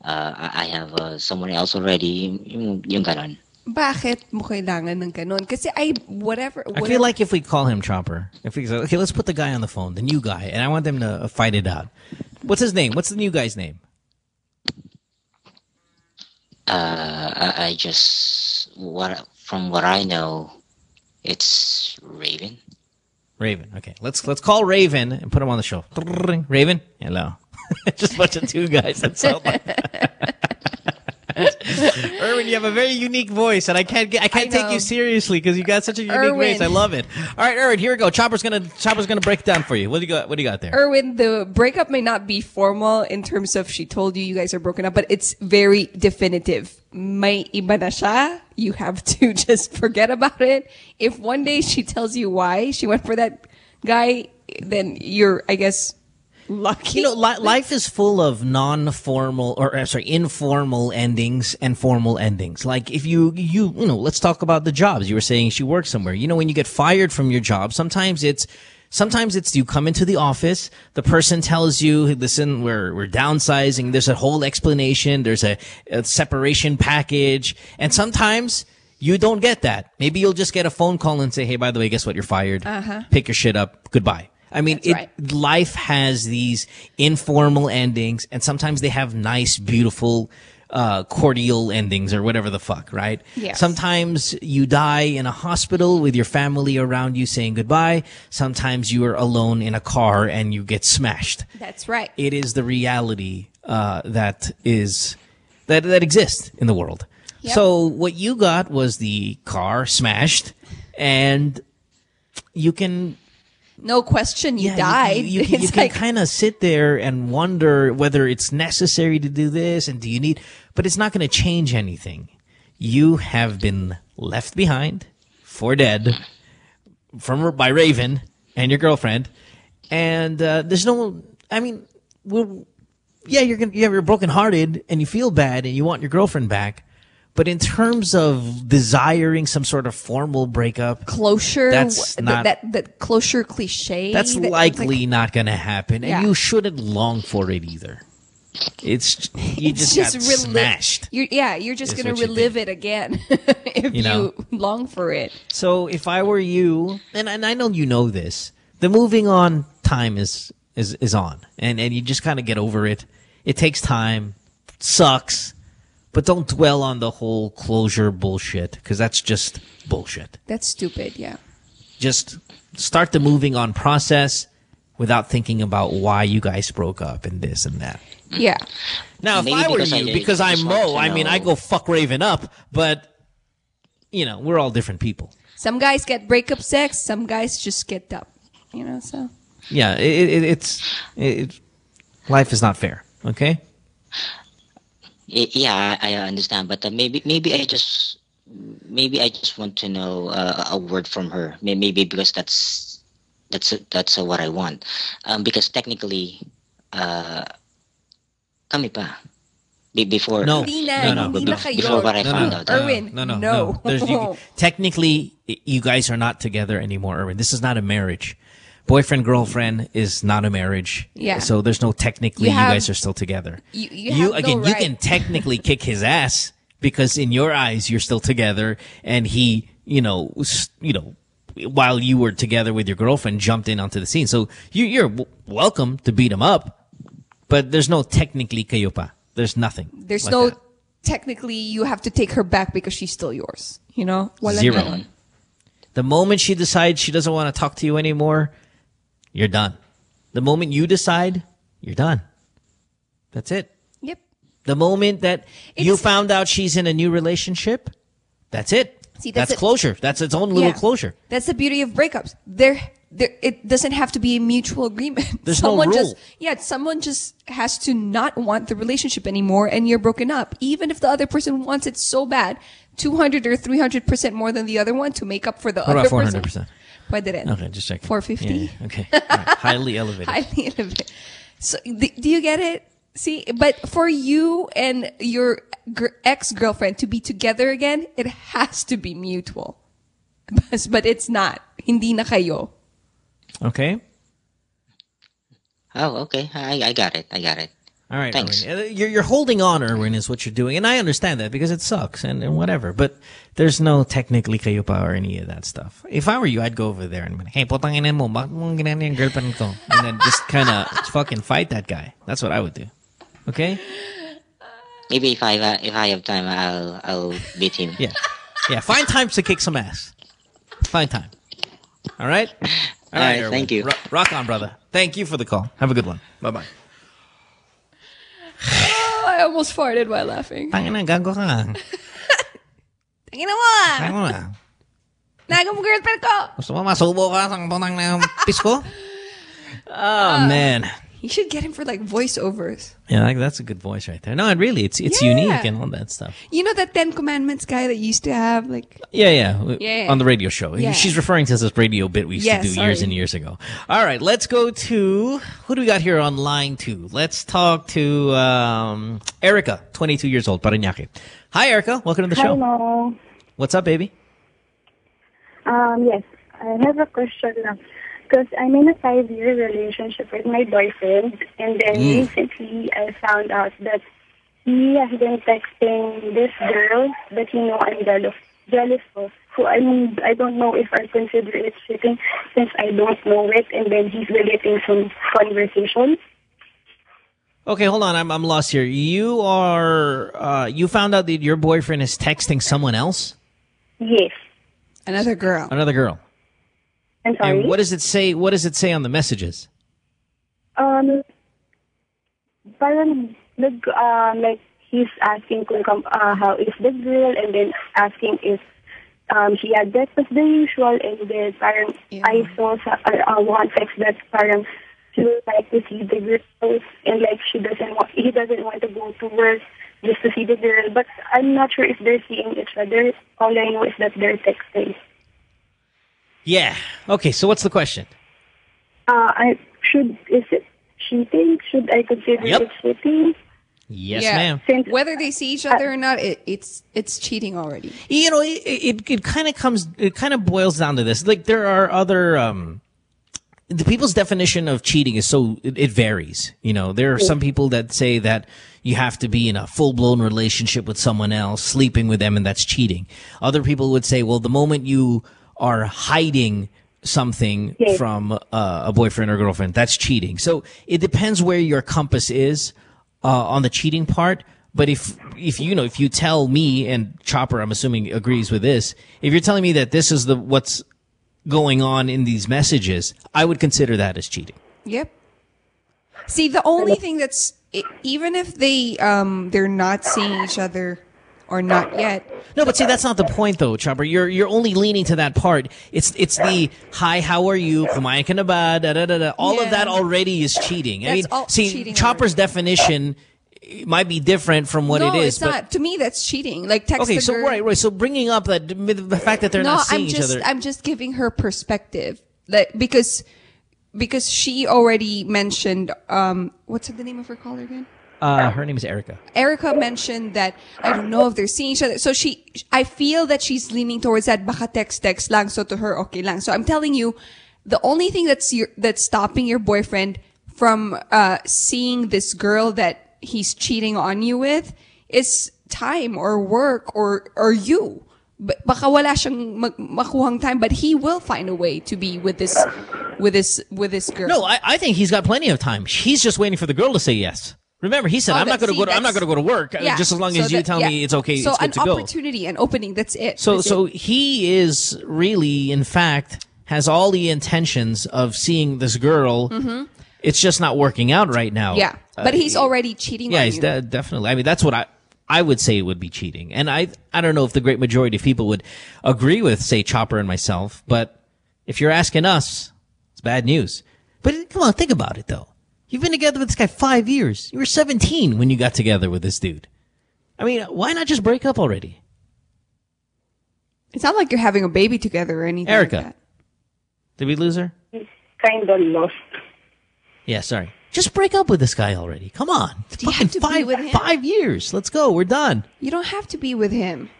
I have someone else already. Yung ganon. Bakit mo kailangan ng ganon? Kasi whatever. I feel like if we call him Chopper, if we say, okay, let's put the guy on the phone, the new guy, and I want them to fight it out. What's his name? What's the new guy's name? I just from what I know, it's Raven. Raven. Okay, let's call Raven and put him on the show. Raven, hello. Just a bunch of two guys. That's all. Erwin, you have a very unique voice, and I can't take you seriously because you got such a unique voice. I love it. All right, Erwin, here we go. Chopper's gonna break it down for you. What do you got there? Erwin, the breakup may not be formal in terms of she told you guys are broken up, but it's very definitive. May iba na siya. You have to just forget about it. If one day she tells you why she went for that guy, then you're, I guess, lucky. Life is full of informal endings and formal endings. Like if you let's talk about the jobs. You were saying she works somewhere. When you get fired from your job, sometimes it's you come into the office, the person tells you, listen, we're downsizing. There's a whole explanation. There's a separation package. And sometimes you don't get that. Maybe you'll just get a phone call and say, hey, by the way, guess what? You're fired. Pick your shit up. Goodbye. I mean, life has these informal endings, and sometimes they have nice, beautiful, cordial endings or whatever the fuck, right? Yes. Sometimes you die in a hospital with your family around you saying goodbye. Sometimes you are alone in a car and you get smashed. That's right. It is the reality that exists in the world. Yep. So what you got was the car smashed, and you can... No question, you died. You can kind of sit there and wonder whether it's necessary to do this, and do you need... But it's not going to change anything. You have been left behind for dead by Raven and your girlfriend, and there's no... I mean, you're brokenhearted, and you feel bad, and you want your girlfriend back. But in terms of desiring some sort of formal breakup, closure, that's not that closure cliche. That's likely not going to happen, Yeah. and you shouldn't long for it either. It's just got smashed. You're just going to relive it again if you long for it. So if I were you, and I know you know this, the moving on time is on, and you just kind of get over it. It takes time, sucks. But don't dwell on the whole closure bullshit, because that's just bullshit. That's stupid, yeah. Just start the moving on process without thinking about why you guys broke up and this and that. Yeah. Now, if I were you, because I'm Mo, I mean, I go fuck Raven up, but we're all different people. Some guys get breakup sex. Some guys just get up. So. Yeah, it's life is not fair. Okay. Yeah, I understand, but maybe I just want to know a word from her. Maybe because that's what I want. Because technically, kami pa. Before no. Before what I found out. Erwin, no. Technically, you guys are not together anymore, Erwin. This is not a marriage. Boyfriend, girlfriend is not a marriage. Yeah. So there's no technically you guys are still together. You can technically kick his ass because in your eyes you're still together, and he, while you were together with your girlfriend, jumped in onto the scene. So you're welcome to beat him up, but there's no technically kayo pa. There's nothing. There's like no that. technically you have to take her back because she's still yours. Wala Zero. ganon. The moment she decides she doesn't want to talk to you anymore, you're done. The moment you decide, you're done. That's it. Yep. The moment that you found out she's in a new relationship, that's it. See, that's closure. That's its own little closure. That's the beauty of breakups. It doesn't have to be a mutual agreement. There's no rule. Someone just has to not want the relationship anymore, and you're broken up. Even if the other person wants it so bad, 200 or 300% more than the other one to make up for the other person. 400%? Pwede rin. Okay, just checking. 450. Yeah, okay. Right. Highly elevated. Highly elevated. So, do you get it? See, but for you and your ex-girlfriend to be together again, it has to be mutual. But it's not. Hindi na kayo. Okay. Oh, okay. I got it. All right, thanks. Erwin. You're holding on, Erwin, is what you're doing. And I understand that because it sucks and whatever. But there's no technically kayo pa or any of that stuff. If I were you, I'd go over there and be like, hey, putang ina mo, bakit mo ginana yung girlfriend ko? And then just kind of fucking fight that guy. That's what I would do. Okay? Maybe if I have time, I'll beat him. Yeah. Find time to kick some ass. Find time. All right? All right, Erwin. Thank you. Rock on, brother. Thank you for the call. Have a good one. Bye-bye. Oh, I almost farted while laughing. Tangina, gago ka. Tangina mo! Tangina mo na. Nagam girlfriend ko! Gusto mo masubo ka sa putang na pisko? Oh, man. You should get him for like voiceovers. Yeah, that's a good voice right there. No, and really, it's unique and all that stuff. You know that 10 Commandments guy that used to have like... Yeah. On the radio show. Yeah. She's referring to this radio bit we used to do years and years ago. All right, let's go to... Who do we got here on line 2? Let's talk to Erica, 22 years old, Parañaque. Hi, Erica. Welcome to the show. Hello. What's up, baby? Yes, I have a question now. Because I'm in a 5-year relationship with my boyfriend, and then recently I found out that he has been texting this girl that I'm jealous of. So I don't know if I consider it cheating since I don't know it, and then he's relating some conversations. Okay, hold on. I'm lost here. You found out that your boyfriend is texting someone else? Yes. Another girl. I'm sorry? And what does it say? What does it say on the messages? Parang like he's asking how is the girl, and then asking if she had breakfast the usual, and then parang I saw one text that parang she would like to see the girl, and like he doesn't want to go to work just to see the girl, but I'm not sure if they're seeing each other. All I know is that they're texting. Yeah. Okay, so what's the question? Is it cheating? Should I consider it cheating? Yes, ma'am. Whether they see each other or not, it's cheating already. You know, it kind of boils down to this. Like there are other the people's definition of cheating is it varies. You know, there are some people that say that you have to be in a full-blown relationship with someone else, sleeping with them, and that's cheating. Other people would say, well, the moment you are hiding something from a boyfriend or girlfriend, that's cheating. So it depends where your compass is on the cheating part. But if you tell me, and Chopper, I'm assuming, agrees with this, if you're telling me that this is what's going on in these messages, I would consider that as cheating. Yep. See, the only thing that's, even if they're not seeing each other or not yet. No, but see, that's not the point, though, Chopper. You're only leaning to that part. It's the hi, how are you? Kumain ka na ba? Da da da da. All of that already is cheating. That's all see, cheating Chopper's definition might be different from what it is. No, it's not. To me, that's cheating. Like text okay, the so girl. right. So bringing up the fact that they're not seeing each other. I'm just giving her perspective, like because she already mentioned what's the name of her caller again? Her name is Erica. Erica mentioned that I don't know if they're seeing each other. So I feel that she's leaning towards that baka text lang. So to her, okay lang. So I'm telling you, the only thing that's stopping your boyfriend from seeing this girl that he's cheating on you with is time or work or you. Baka wala siyang makuhang time, but he will find a way to be with this girl. No, I think he's got plenty of time. He's just waiting for the girl to say yes. Remember, he said, I'm not going to go to work just as long as you tell me it's okay. So it's good to go. an opportunity, an opening. That's it. So he is really, in fact, has all the intentions of seeing this girl. Mm-hmm. It's just not working out right now. Yeah, but he's already cheating on you. Yeah, he's definitely. I mean, that's what I would say it would be cheating. And I don't know if the great majority of people would agree with, say, Chopper and myself. But if you're asking us, it's bad news. But come on, think about it, though. You've been together with this guy 5 years. You were 17 when you got together with this dude. I mean, why not just break up already? It's not like you're having a baby together or anything Erica, like that. Did we lose her? He's kind of lost. Yeah, sorry. Just break up with this guy already. Come on. Do you have to be with him? 5 years. Let's go. We're done. You don't have to be with him.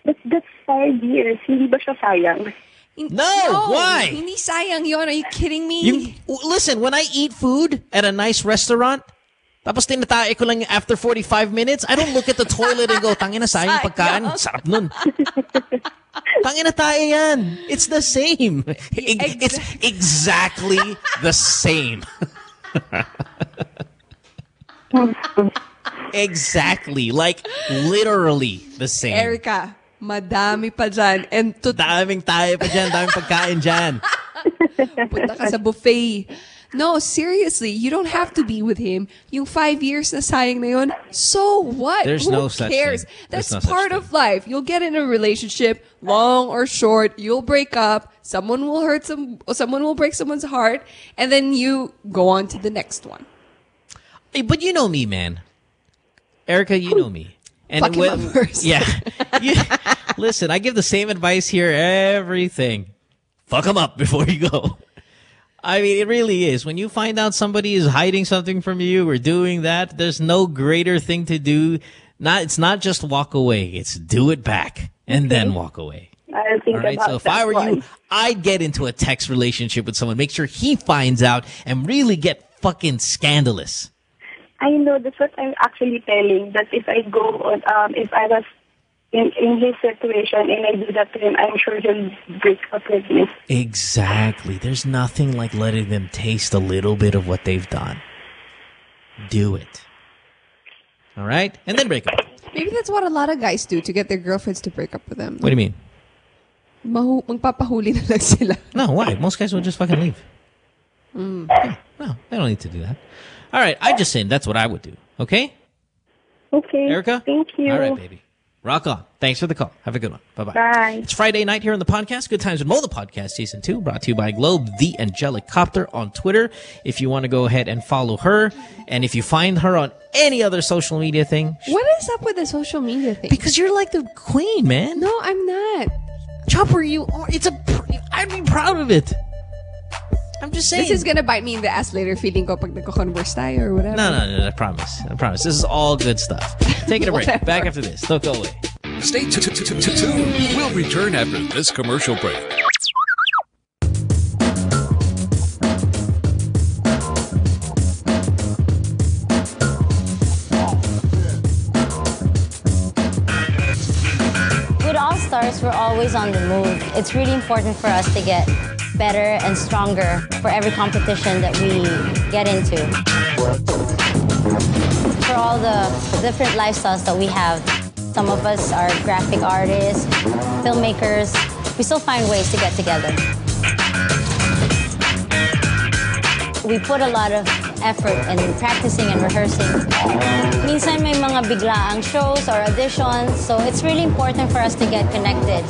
But that's 5 years. Hindi ba siya sayang? No, why? Hindi sayang yun. Are you kidding me? Listen, when I eat food at a nice restaurant, tapos tinatae ko lang after 45 minutes, I don't look at the toilet and go, tangina sayang pagkain. Sarap nun. Tangina tayo yan. It's the same. It's exactly the same. Exactly. Like, literally the same. Erica, madami pa dyan. Daming tayo pa dyan. Daming pagkain dyan. Punta ka sa buffet. No, seriously, you don't have to be with him. Yung 5 years na sayang na yun, so what? There's Who no such cares? thing. That's There's no part such of life. You'll get in a relationship, long or short. You'll break up. Someone will someone will break someone's heart, and then you go on to the next one. Hey, but you know me, man. Erica, you know me. And Fuck him up first. Yeah. Listen, I give the same advice here. Everything. Fuck him up before you go. I mean, it really is. When you find out somebody is hiding something from you or doing that, there's no greater thing to do. It's not just walk away. It's do it back and then walk away. I'll think All right. about So if I were one. you, I'd get into a text relationship with someone. Make sure he finds out and really get fucking scandalous. I know, that's what I'm actually telling, that if I go on, if I was in his situation and I do that to him, I'm sure he'll break up with me. Exactly. There's nothing like letting them taste a little bit of what they've done. Do it. All right? And then break up. Maybe that's what a lot of guys do to get their girlfriends to break up with them. What do you mean? Magpapahuli na lang sila. No, why? Most guys will just fucking leave. Yeah, no, they don't need to do that. All right, I'm just saying that's what I would do. Okay? Okay. Erica? Thank you. All right, baby. Rock on. Thanks for the call. Have a good one. Bye-bye. Bye. It's Friday night here on the podcast. Good Times with Mo, the podcast, Season 2, brought to you by Globe, the Angelicopter on Twitter. If you want to go ahead and follow her, and if you find her on any other social media thing. What is up with the social media thing? Because you're like the queen, man. No, I'm not. Chopper, you are. I'd be proud of it. I'm just saying. This is gonna bite me in the ass later, feeling ko pag nagko-converse tayo or whatever. No, I promise. This is all good stuff. Taking a break. Back after this. Don't go away. Stay tuned. We'll return after this commercial break. With All Stars, we're always on the move. It's really important for us to get better and stronger for every competition that we get into. For all the different lifestyles that we have, some of us are graphic artists, filmmakers. We still find ways to get together. We put a lot of effort in practicing and rehearsing. Minsan may mga biglaang shows or auditions, so it's really important for us to get connected.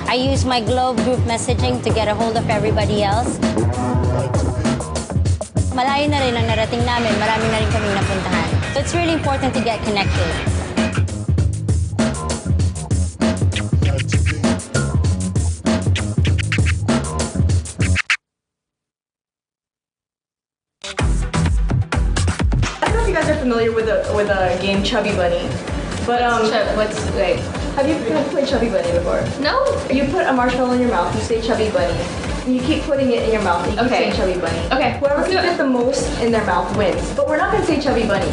I use my Globe group messaging to get a hold of everybody else. Malayo na rin ang narating namin, marami na rin kaming napuntahan. So it's really important to get connected. Familiar with a game Chubby Bunny, but have you played Chubby Bunny before? No. You put a marshmallow in your mouth. You say Chubby Bunny. And you keep putting it in your mouth. And you keep saying Chubby Bunny. Okay. Whoever can fit the most in their mouth wins. But we're not gonna say Chubby Bunny.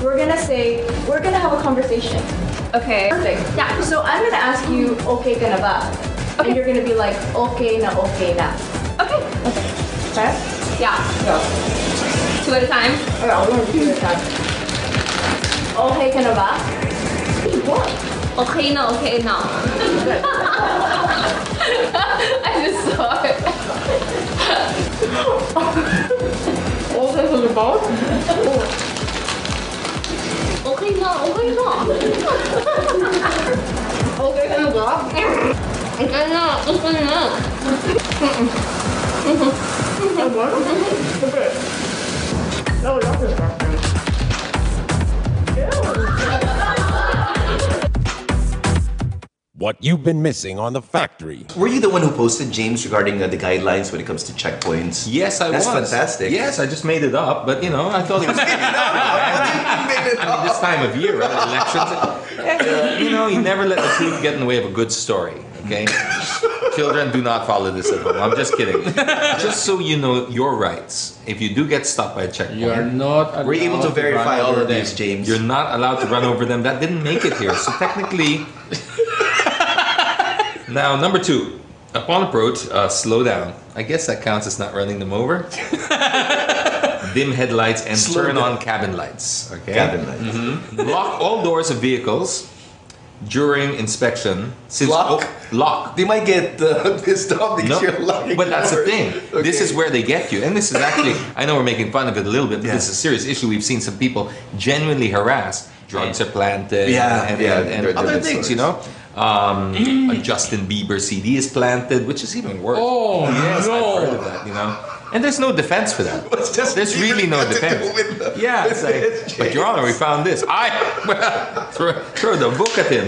We're gonna have a conversation. Okay. Perfect. Yeah. So I'm gonna ask you, okay ka na ba? Okay. And you're gonna be like, okay na. Okay. Okay. Yeah. Go. 2 at a time? Okay, I'll do 2 at a time. Okay ka na ba? What? Okay na. I just saw it. Okay ka na ba? Okay na. Okay ka na ba? Okay na. Okay. No, that's disgusting. What you've been missing on The Factory. Were you the one who posted, James, regarding the guidelines when it comes to checkpoints? Yes, I was. That's fantastic. Yes, I just made it up, but I thought it was this time of year, right? Elections. You never let the truth get in the way of a good story. Okay? Children, do not follow this at home. I'm just kidding. Just so you know your rights. If you do get stopped by a checkpoint, you're not allowed we're able to verify all of these, James. You're not allowed to run over them. That didn't make it here. So technically... Now, number 2. Upon approach, slow down. I guess that counts as not running them over. Dim headlights and turn on cabin lights. Okay? Cabin lights. Mm-hmm. Lock all doors of vehicles during inspection. Since lock. They might get pissed off because you're locking. But that's doors. the thing. Okay. This is where they get you. And this is actually, I know we're making fun of it a little bit, but this is a serious issue. We've seen some people genuinely harassed. Drugs are planted. And other things, a Justin Bieber CD is planted, which is even worse. Oh, yes, no. I've heard of that, And there's no defense for that. There's really no defense. Yeah, it's like, but Your Honor, we found this. Throw the book at him.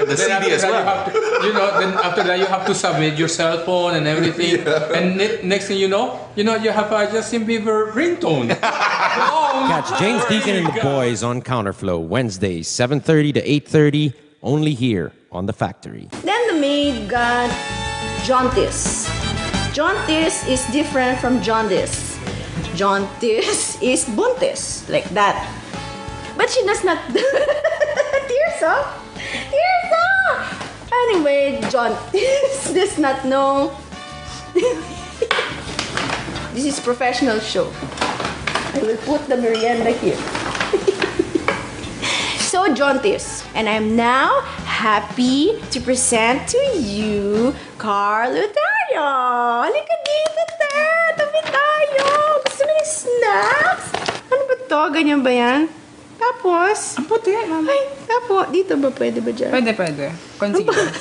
The CD as well. Then after that, you have to submit your cell phone and everything. Yeah. And next thing you know, you have a Justin Bieber ringtone. Catch James Deacon and the boys on Counterflow Wednesdays, 7:30 to 8:30, only here on The Factory. Then the maid got jaundice. Jaundice is different from jaundice. Jaundice is buntis, like that. But she does not... Tears off. Anyway, jaundice does not know. This is professional show. I will put the merienda here. So, jaundice. And I'm now happy to present to you Carl Lutario. Halika dito, te. Tabi tayo. Gusto mo ng snacks? Ano ba to? Ganyan ba yan? Tapos? Ang puti, mama. Ay, tapos. Dito ba? Pwede ba dyan? Pwede. Concealer.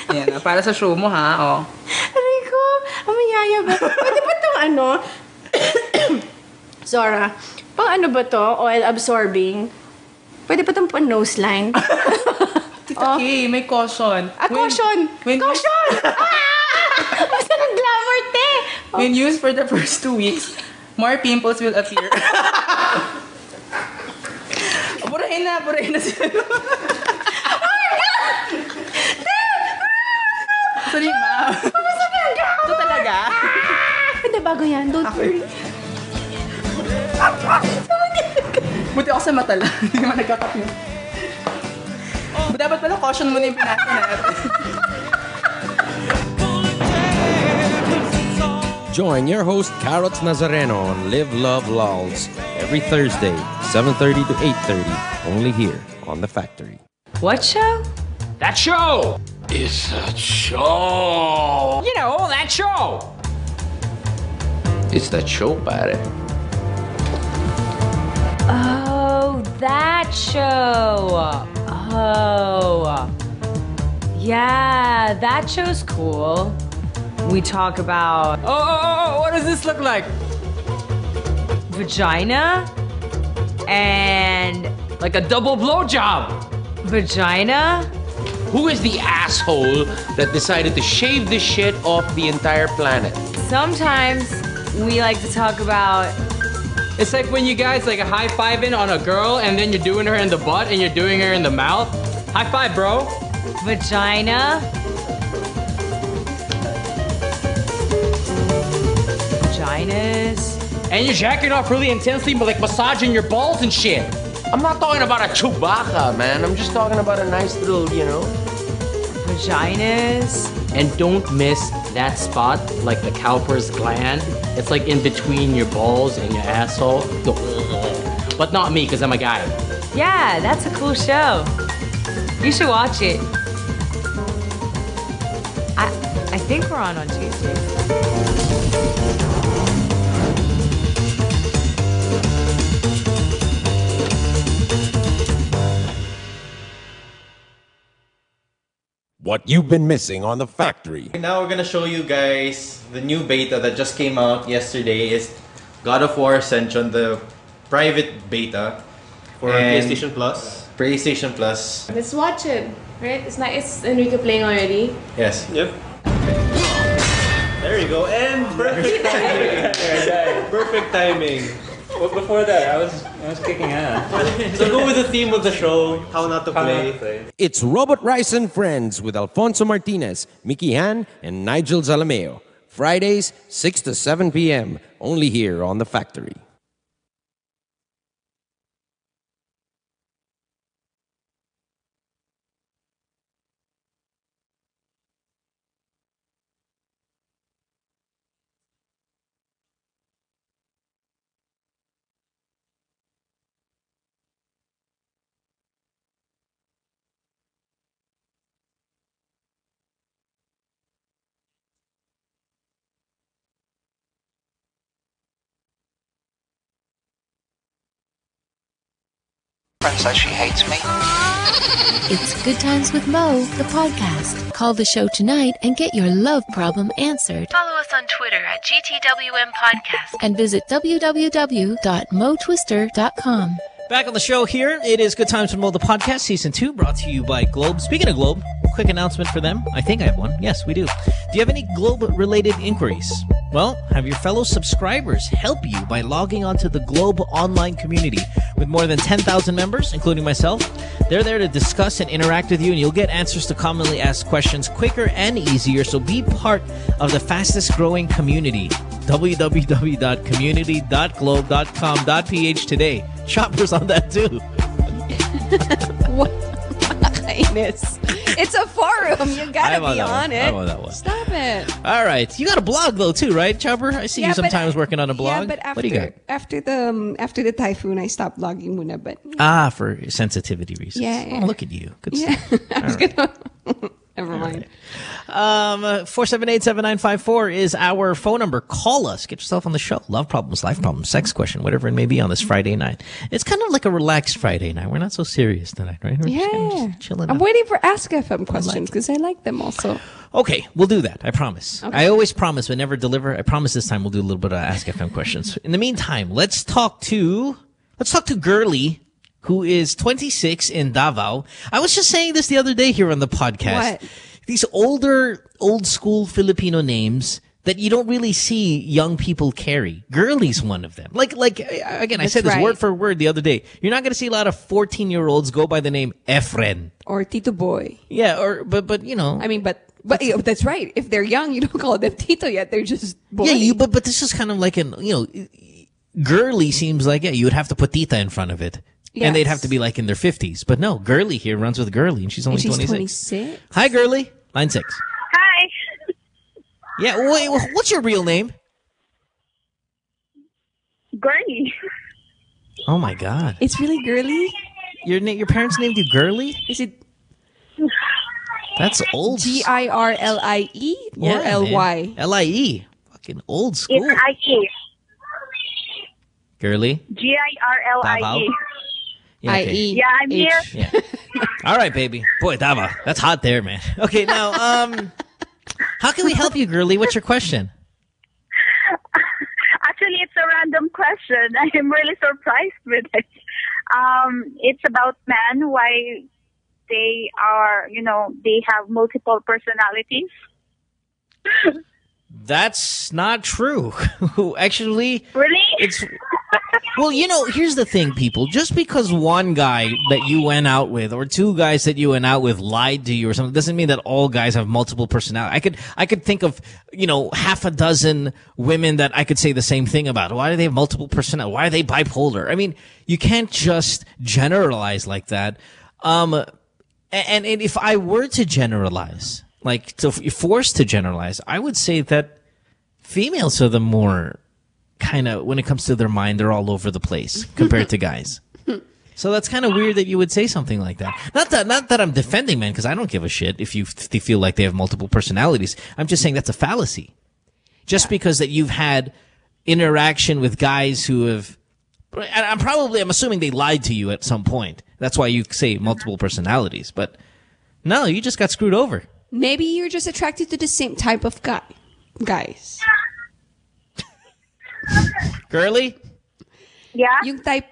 Yan, para sa show mo, ha? Oh. Aray ko. Amayaya ba? Pwede ba itong ano? Zora, pang ano ba to? Oil absorbing? Pwede pa itong nose line? Tita Kay, may caution. Caution! Caution! Basta ng glamour, te! When used for the first 2 weeks, more pimples will appear. Burahin na sila. Oh my God! Te! Sorry, ma'am. Ito talaga? Hindi, bago yan. Don't worry. Buti ako sa mata lang. Hindi naman nagkakat mo. Dapat pala caution mo na yung pinasa natin. Join your host Carrots Nazareno on Live Love Lols every Thursday, 7:30 to 8:30, only here on The Factory. What show? That show! It's a show! That show! It's that show, pare. that show. Oh. Yeah, that show's cool. We talk about... Oh, what does this look like? Vagina and... Like a double blowjob. Vagina? Who is the asshole that decided to shave this shit off the entire planet? Sometimes we like to talk about... It's like when you guys like a high-fiving on a girl and then you're doing her in the butt and you're doing her in the mouth. High five, bro. Vagina. Vaginas. And you're jacking off really intensely, but like massaging your balls and shit. I'm not talking about a Chewbacca, man. I'm just talking about a nice little, Vaginas. And don't miss that spot, like the cowper's gland. It's like in between your balls and your asshole. But not me, because I'm a guy. Yeah, that's a cool show. You should watch it. I think we're on Tuesday. What you've been missing on The Factory. Now we're gonna show you guys the new beta that just came out yesterday. Is God of War Ascension, the private beta for PlayStation Plus. PlayStation Plus. Let's watch it, right? It's Enrique playing already. Yes. Yep. There you go, and perfect timing. Perfect timing. Well, before that, I was kicking ass. So go with the theme of the show, how not to play. It's Robot Rice and Friends with Alfonso Martinez, Mickey Han, and Nigel Zalameo. Fridays, 6 to 7 p.m. Only here on The Factory. Says she hates me. It's Good Times with Mo, the podcast. Call the show tonight and get your love problem answered. Follow us on Twitter at GTWM Podcast. And visit www.motwister.com. Back on the show here, it is Good Times with Mo, the podcast, Season 2, brought to you by Globe. Speaking of Globe, quick announcement for them. I think I have one. Yes, we do. Do you have any Globe-related inquiries? Well, have your fellow subscribers help you by logging onto the Globe online community. With more than 10,000 members, including myself, they're there to discuss and interact with you, and you'll get answers to commonly asked questions quicker and easier, so be part of the fastest-growing community. www.community.globe.com.ph today. Shoppers on that too. What? Highness. It's a forum. You gotta be on it. I'm on that one. Stop it. All right. You got a blog though too, right, Chopper? I see you sometimes working on a blog. Yeah, but after, what do you got? After the typhoon, I stopped blogging muna, but for sensitivity reasons. Yeah. Oh, look at you. Good yeah. stuff. I was gonna never mind. 478-7954 is our phone number. Call us. Get yourself on the show. Love problems, life problems, sex question, whatever it may be on this Friday night. It's kind of like a relaxed Friday night. We're not so serious tonight, right? We're just chilling. I'm waiting for Ask FM questions because I like them also. Okay, we'll do that. I promise. Okay. I always promise but never deliver. I promise this time we'll do a little bit of Ask FM questions. In the meantime, let's talk to Girly, who is 26 in Davao. I was just saying this the other day here on the podcast. What? These old school Filipino names that you don't really see young people carry. Girly's one of them. Like again, I said this word for word the other day. You're not going to see a lot of 14-year-olds go by the name Efren or Tito Boy. Yeah, but you know. I mean, but that's right. If they're young, you don't call them Tito yet. They're just boy. Yeah, but this is kind of like Girly seems like you would have to put Tita in front of it. Yes. And they'd have to be like in their 50s. But no, Girly here runs with Girly, and she's only 26. 26. Hi, Girly. Line 6. Hi. Yeah, wait, what's your real name? Girly. Oh my God. It's really Girly? Your parents named you Girly? Is it? That's old. Girlie or Ly? Lie. Fucking old school. It's IE. Girly? Girlie. Davao? I.E. Yeah, I'm here. Yeah. All right, baby. Boy, that's hot there, man. Okay, now, how can we help you, girly? What's your question? Actually, it's a random question. I am really surprised with it. It's about men, why they are, they have multiple personalities. That's not true. Actually, really? It's well, here's the thing, people. Just because one guy that you went out with or two guys that you went out with lied to you or something doesn't mean that all guys have multiple personalities. I could think of, half a dozen women that I could say the same thing about. Why do they have multiple personalities? Why are they bipolar? I mean, you can't just generalize like that. And if I were to generalize, forced to generalize, I would say that females are the more kind of, when it comes to their mind, they're all over the place compared to guys. So that's kind of weird that you would say something like that. Not that I'm defending men, because I don't give a shit if they feel like they have multiple personalities. I'm just saying that's a fallacy. Just because that you've had interaction with guys who have, I'm assuming they lied to you at some point. That's why you say multiple personalities. But no, you just got screwed over. Maybe you're just attracted to the same type of guys. Girly? Yeah? Yung type.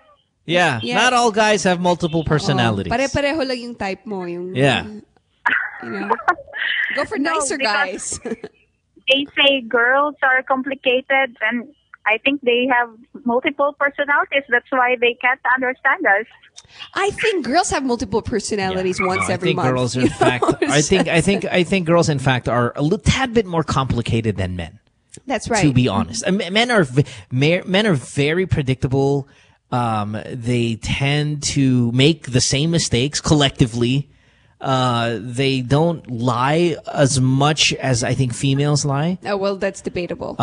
Yeah. Not all guys have multiple personalities. Pare-pareho lang yung type mo. Yeah. Go for nicer guys. They say girls are complicated, and I think they have multiple personalities. That's why they can't understand us. I think girls have multiple personalities once every month. Girls, in fact, I think girls, in fact, are a little tad bit more complicated than men. That's right. To be honest, men are very predictable. They tend to make the same mistakes collectively. They don't lie as much as I think females lie. Oh, well, that's debatable.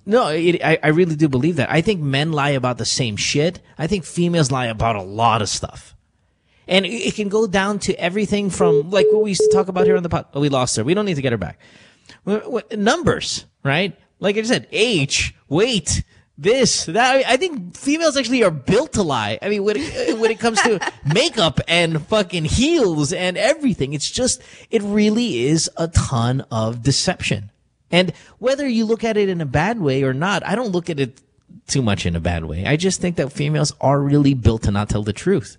No, I really do believe that. I think men lie about the same shit. I think females lie about a lot of stuff. And it can go down to everything from, like what we used to talk about here on the pod. Oh, we lost her. We don't need to get her back. Numbers, right? Like I said, age, weight, this, that. I think females actually are built to lie. I mean, when it comes to makeup and fucking heels and everything, it really is a ton of deception. And whether you look at it in a bad way or not, I don't look at it too much in a bad way. I just think that females are really built to not tell the truth.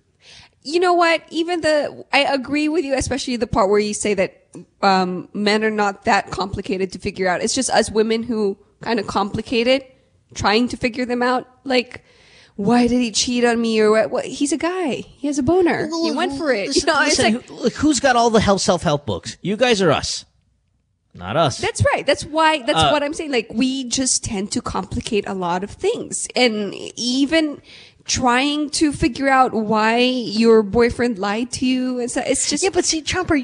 You know what? I agree with you, especially the part where you say that men are not that complicated to figure out. It's just us women who kind of complicate it, trying to figure them out. Like, why did he cheat on me? Or what? He's a guy. He has a boner. He went for it. Listen, look, who's got all the self-help books? You guys or us? Not us. That's right. That's what I'm saying. Like, we just tend to complicate a lot of things. And even trying to figure out why your boyfriend lied to you. It's just... Yeah, but see, Chomper,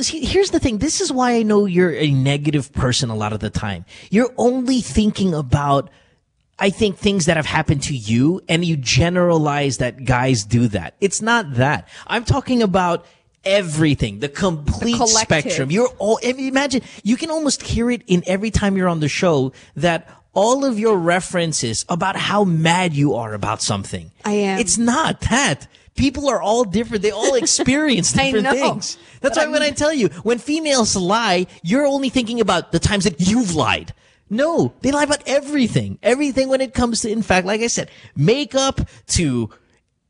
here's the thing. This is why I know you're a negative person a lot of the time. You're only thinking about, I think, things that have happened to you, and you generalize that guys do that. It's not that. I'm talking about everything, the complete spectrum. Imagine, you can almost hear it in every time you're on the show that all of your references about how mad you are about something. I am. It's not that. People are all different. They all experience different things. That's why when I tell you, when females lie, you're only thinking about the times that you've lied. No, they lie about everything. Everything when it comes to, in fact, like I said, makeup to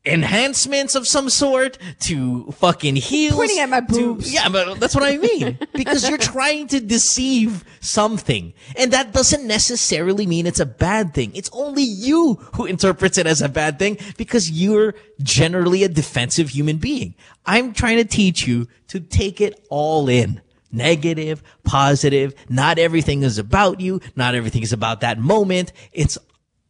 enhancements of some sort to fucking heels. Pointing at my boobs. Yeah, but that's what I mean. Because you're trying to deceive something. And that doesn't necessarily mean it's a bad thing. It's only you who interprets it as a bad thing because you're generally a defensive human being. I'm trying to teach you to take it all in. Negative, positive. Not everything is about you. Not everything is about that moment. It's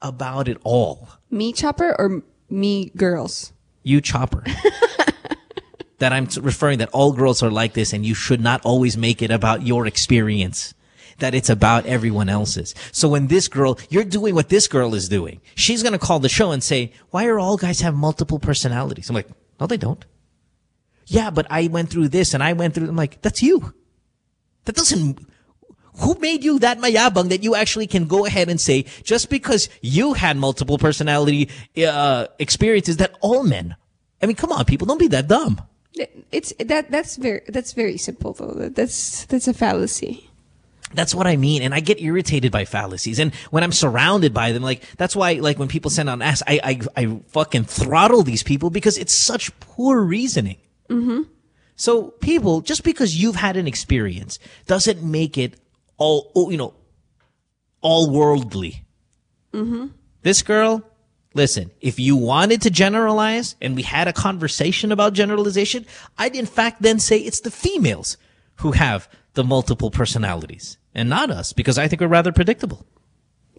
about it all. Me, Chopper, or me, girls? You, Chopper. That I'm referring that all girls are like this and you should not always make it about your experience. That it's about everyone else's. So when this girl, you're doing what this girl is doing. She's going to call the show and say, why are all guys have multiple personalities? I'm like, no, they don't. Yeah, but I went through this and I went through, I'm like, that's you. That doesn't, who made you that mayabang that you actually can go ahead and say, just because you had multiple personality experiences, that all men I mean, come on, people, don't be that dumb. That's very simple though. That's a fallacy. That's what I mean. And I get irritated by fallacies. And when I'm surrounded by them, like, that's why, like, when people send on ask, I fucking throttle these people because it's such poor reasoning. Mm-hmm. So people, just because you've had an experience doesn't make it all, all worldly. Mm-hmm. This girl, listen, if you wanted to generalize and we had a conversation about generalization, I'd in fact then say it's the females who have the multiple personalities and not us, because I think we're rather predictable.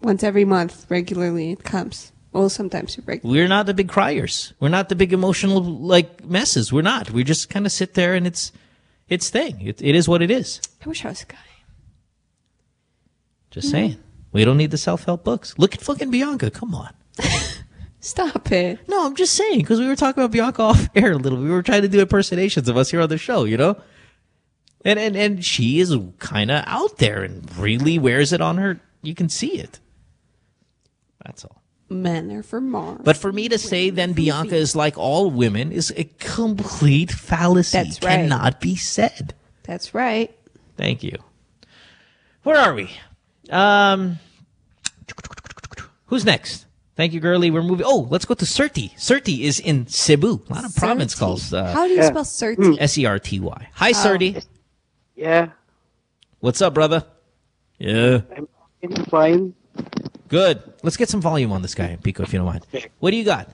Once every month, regularly, it comes. Well, sometimes regularly. We're not the big criers. We're not the big emotional, like, messes. We're not. We just kind of sit there and it's thing. It is what it is. I wish I was a guy. Just saying. We don't need the self-help books. Look at fucking Bianca. Come on. Stop it. No, I'm just saying, because we were talking about Bianca off air a little. We were trying to do impersonations of us here on the show, And she is kind of out there and really wears it on her. You can see it. That's all. Men are for Mars. But for me to say then Bianca is like all women is a complete fallacy. That's right. Cannot be said. That's right. Thank you. Where are we? Who's next? Thank you, girly. We're moving. Oh, let's go to Serty. Serty is in Cebu. A lot of province calls. How do you spell Serty? Serty. Hi, Serty. Yeah. What's up, brother? Yeah. I'm fine. Good. Let's get some volume on this guy, Pico, if you don't mind. What do you got?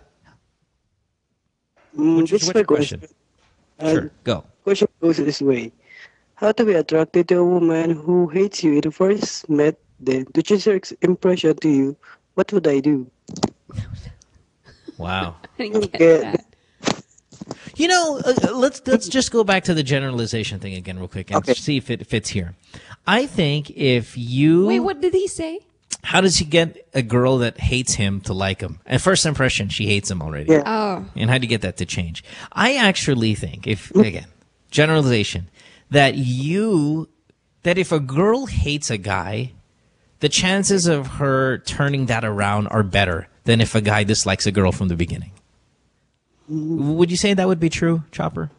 What's your question? Sure, go. Question goes this way. How to be attracted to a woman who hates you in the first met, then to change her impression to you, what would I do? Wow. I didn't get that. Let's just go back to the generalization thing again real quick and see if it fits here. I think if you... Wait, what did he say? How does he get a girl that hates him to like him? At first impression, she hates him already. Yeah. Oh. And how do you get that to change? I actually think, again, generalization, that if a girl hates a guy, the chances of her turning that around are better than if a guy dislikes a girl from the beginning. Would you say that would be true, Chopper?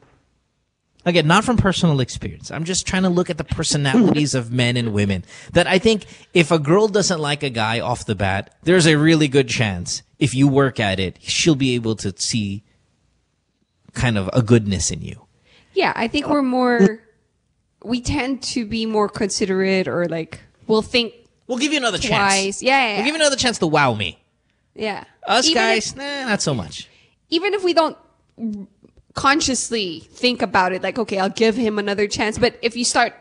Again, not from personal experience. I'm just trying to look at the personalities of men and women. That I think if a girl doesn't like a guy off the bat, there's a really good chance, if you work at it, she'll be able to see kind of a goodness in you. Yeah, I think we tend to be more considerate, or like, we'll give you another twice. chance. Yeah. We'll give you another chance to wow me. Yeah. Us guys, not so much. Even if we don't consciously think about it, like, okay, I'll give him another chance. But if you start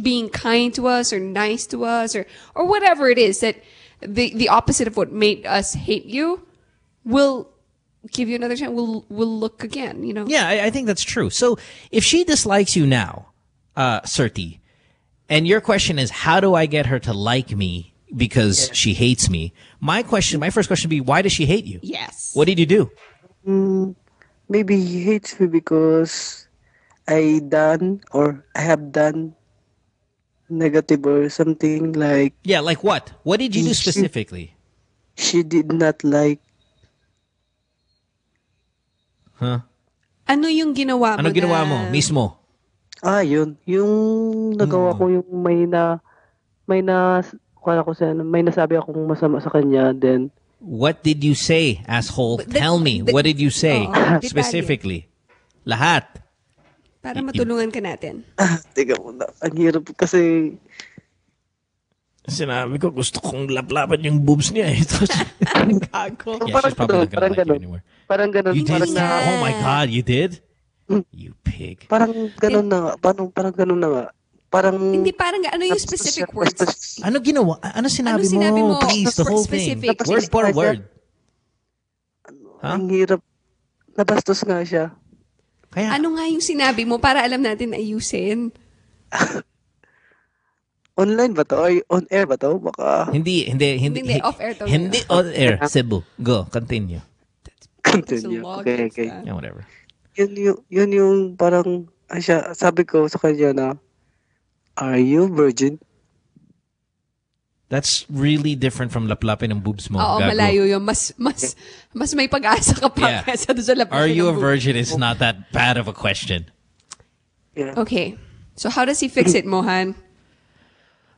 being kind to us or nice to us or whatever it is, that the opposite of what made us hate you, we'll give you another chance. We'll look again, Yeah, I think that's true. So if she dislikes you now, Serty, and your question is, how do I get her to like me because she hates me? My first question would be, why does she hate you? Yes. What did you do? Maybe he hates me because I have done negative or something like... Yeah, like what? What did you do specifically? She did not like... Huh? Ano yung ginawa mo? Ano ginawa mo mismo? Yun. Yung nagawa ko yung may nasabi akong masama sa kanya, then... What did you say, asshole? Tell me. What did you say specifically? Lahat. Para matulungan ka natin. Teka muna. Ang hirap kasi... Sinabi ko, gusto kong laplapan yung boobs niya. Ito gago. Yeah, she's probably not gonna like you anymore. Parang ganun. You did? Parang Oh my God, you did? You pig. Parang ganun na nga. Parang ganun na nga. Parang... Hindi, parang ano yung specific words? Ano ginawa? Ano sinabi mo? Please, the whole thing. Word for word. Ang hirap. Nabastos nga siya. Kaya, ano nga yung sinabi mo para alam natin ayusin? Online ba to? Or on air ba to? Baka... Hindi. Off air to. Hindi on air. Cebu. Go, continue. Continue. Okay. Yeah, whatever. Yun yung parang... sabi ko sa kanya na, are you virgin? That's really different from laplapin ng boobs mo. Oo, gago. malayo yun. Mas may pag-asa ka pa Yeah. kaysa doon sa lapapin Are you ng a boobs. virgin? It's not that bad of a question. Yeah. Okay. So how does he fix it, Mohan?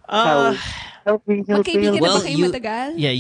Help me. Magkaibigan na ba kayo matagal? Yeah,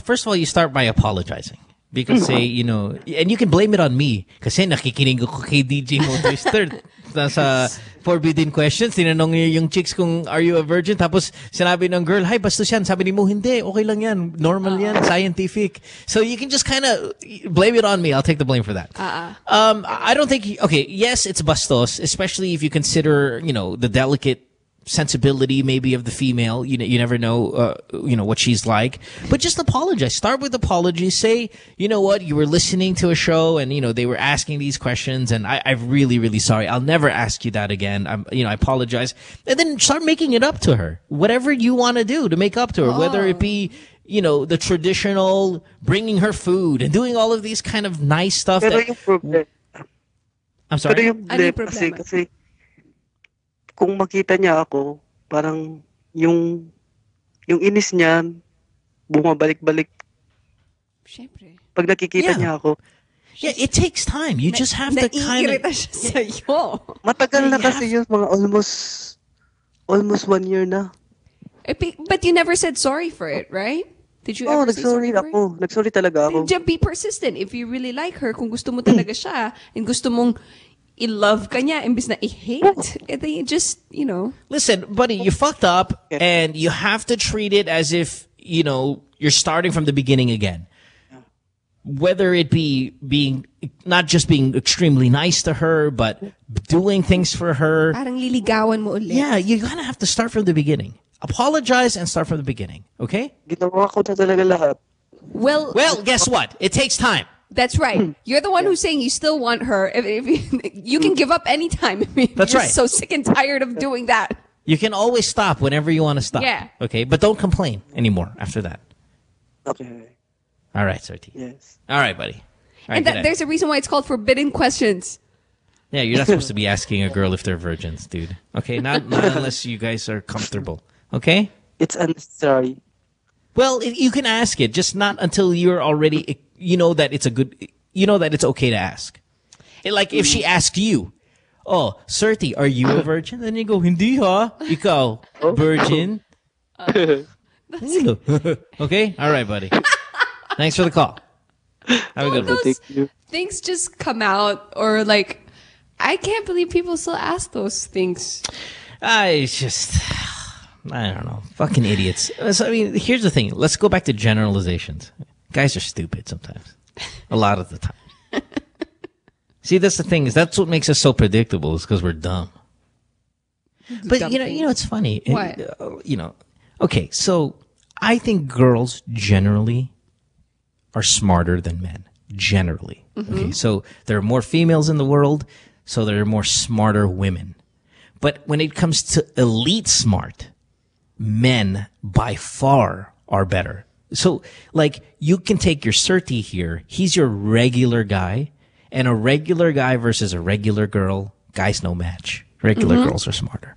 first of all, you start by apologizing. Because say, and you can blame it on me. Kasi nakikinig ako kay DJ Mo Twister. Nasa Forbidden Questions, tinanong niya yung chicks kung are you a virgin? Tapos sinabi ng girl, hi, bastos yan. Sabi ni Mo, hindi, okay lang yan. Normal yan, scientific. So you can just kind of blame it on me. I'll take the blame for that. I don't think, okay, yes, it's bastos, especially if you consider, the delicate sensibility maybe of the female. You never know what she's like, but just apologize. Start with apology. Say, you know what, you were listening to a show and they were asking these questions and I'm really, really sorry. I'll never ask you that again. I apologize. And then start making it up to her. Whatever you want to do to make up to her, whether it be the traditional bringing her food and doing all of these kind of nice stuff. Pero yung problem. I'm sorry. Pero yung problem kasi kung makita niya ako, parang yung inis niya bumabalik-balik. Syempre. Pag nakikita niya ako. Yeah, it takes time. You just have to kind of... Naiirita siya sa'yo. Matagal na kasi yun, mga almost 1 year na. But you never said sorry for it, right? Did you ever say sorry for it? Nagsorry talaga ako. Just be persistent. If you really like her, kung gusto mo talaga siya, and gusto mong i-love ka niya, imbis na i-hate, then you just, Listen, buddy, you fucked up, and you have to treat it as if, you're starting from the beginning again. Whether it be not just being extremely nice to her, but doing things for her. Parang liligawan mo ulit. Yeah, you gotta have to start from the beginning. Apologize and start from the beginning, okay? Ginawa ko na talaga lahat. Well, guess what? It takes time. That's right. You're the one who's saying you still want her. If you can give up anytime. That's you're right. So sick and tired of doing that. You can always stop whenever you want to stop. Yeah. Okay, but don't complain anymore after that. Okay. All right, Sarti. Yes. All right, buddy. All right, And there's a reason why it's called Forbidden Questions. Yeah, you're not supposed to be asking a girl if they're virgins, dude. Okay, not unless you guys are comfortable. Okay? It's unnecessary. Well, you can ask it, just not until you're already, that it's that it's okay to ask. Like if she asks you, oh, Certi, are you a virgin? Then you go, hindi ha? Ikaw, virgin? Okay? All right, buddy. Thanks for the call. Have a good one. Things just come out, or like, I can't believe people still ask those things. I don't know. Fucking idiots. So, I mean, here's the thing. Let's go back to generalizations. Guys are stupid sometimes. A lot of the time. See, that's the thing. That's what makes us so predictable, is because we're dumb. But, it's funny. What? Okay, so I think girls generally are smarter than men. Generally. Mm-hmm. Okay, so there are more females in the world, so there are more smarter women. But when it comes to elite smart, men by far are better. So, like, you can take your Certi here. He's your regular guy, and a regular guy versus a regular girl, guys no match. Regular girls are smarter.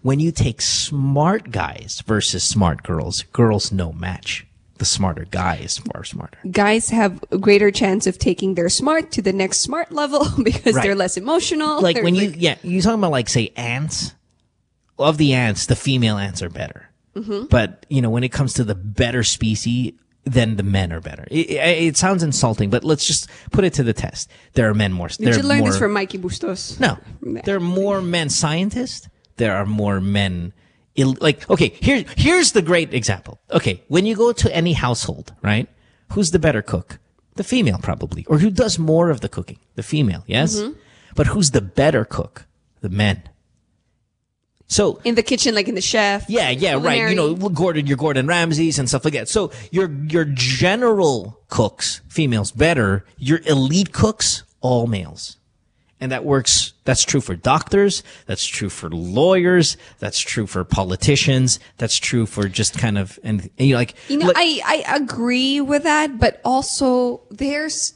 When you take smart guys versus smart girls, girls no match. The smarter guy is far smarter. Guys have a greater chance of taking their smart to the next smart level because they're less emotional. Like when you're talking about, like, say, ants. Of the ants, the female ants are better. Mm-hmm. But, when it comes to the better species, then the men are better. It sounds insulting, but let's just put it to the test. There are men more. Did you learn this from Mikey Bustos? No. There are more men scientists. There are more men. Okay, here's the great example. Okay, when you go to any household, right? Who's the better cook? The female, probably. Or who does more of the cooking? The female, yes? Mm-hmm. But who's the better cook? The men. So in the kitchen, like in the chef. Yeah, right. Your Gordon Ramsays and stuff like that. So your general cooks, females, better. Your elite cooks, all males. And that works. That's true for doctors. That's true for lawyers. That's true for politicians. That's true for just kind of, I agree with that, but also there's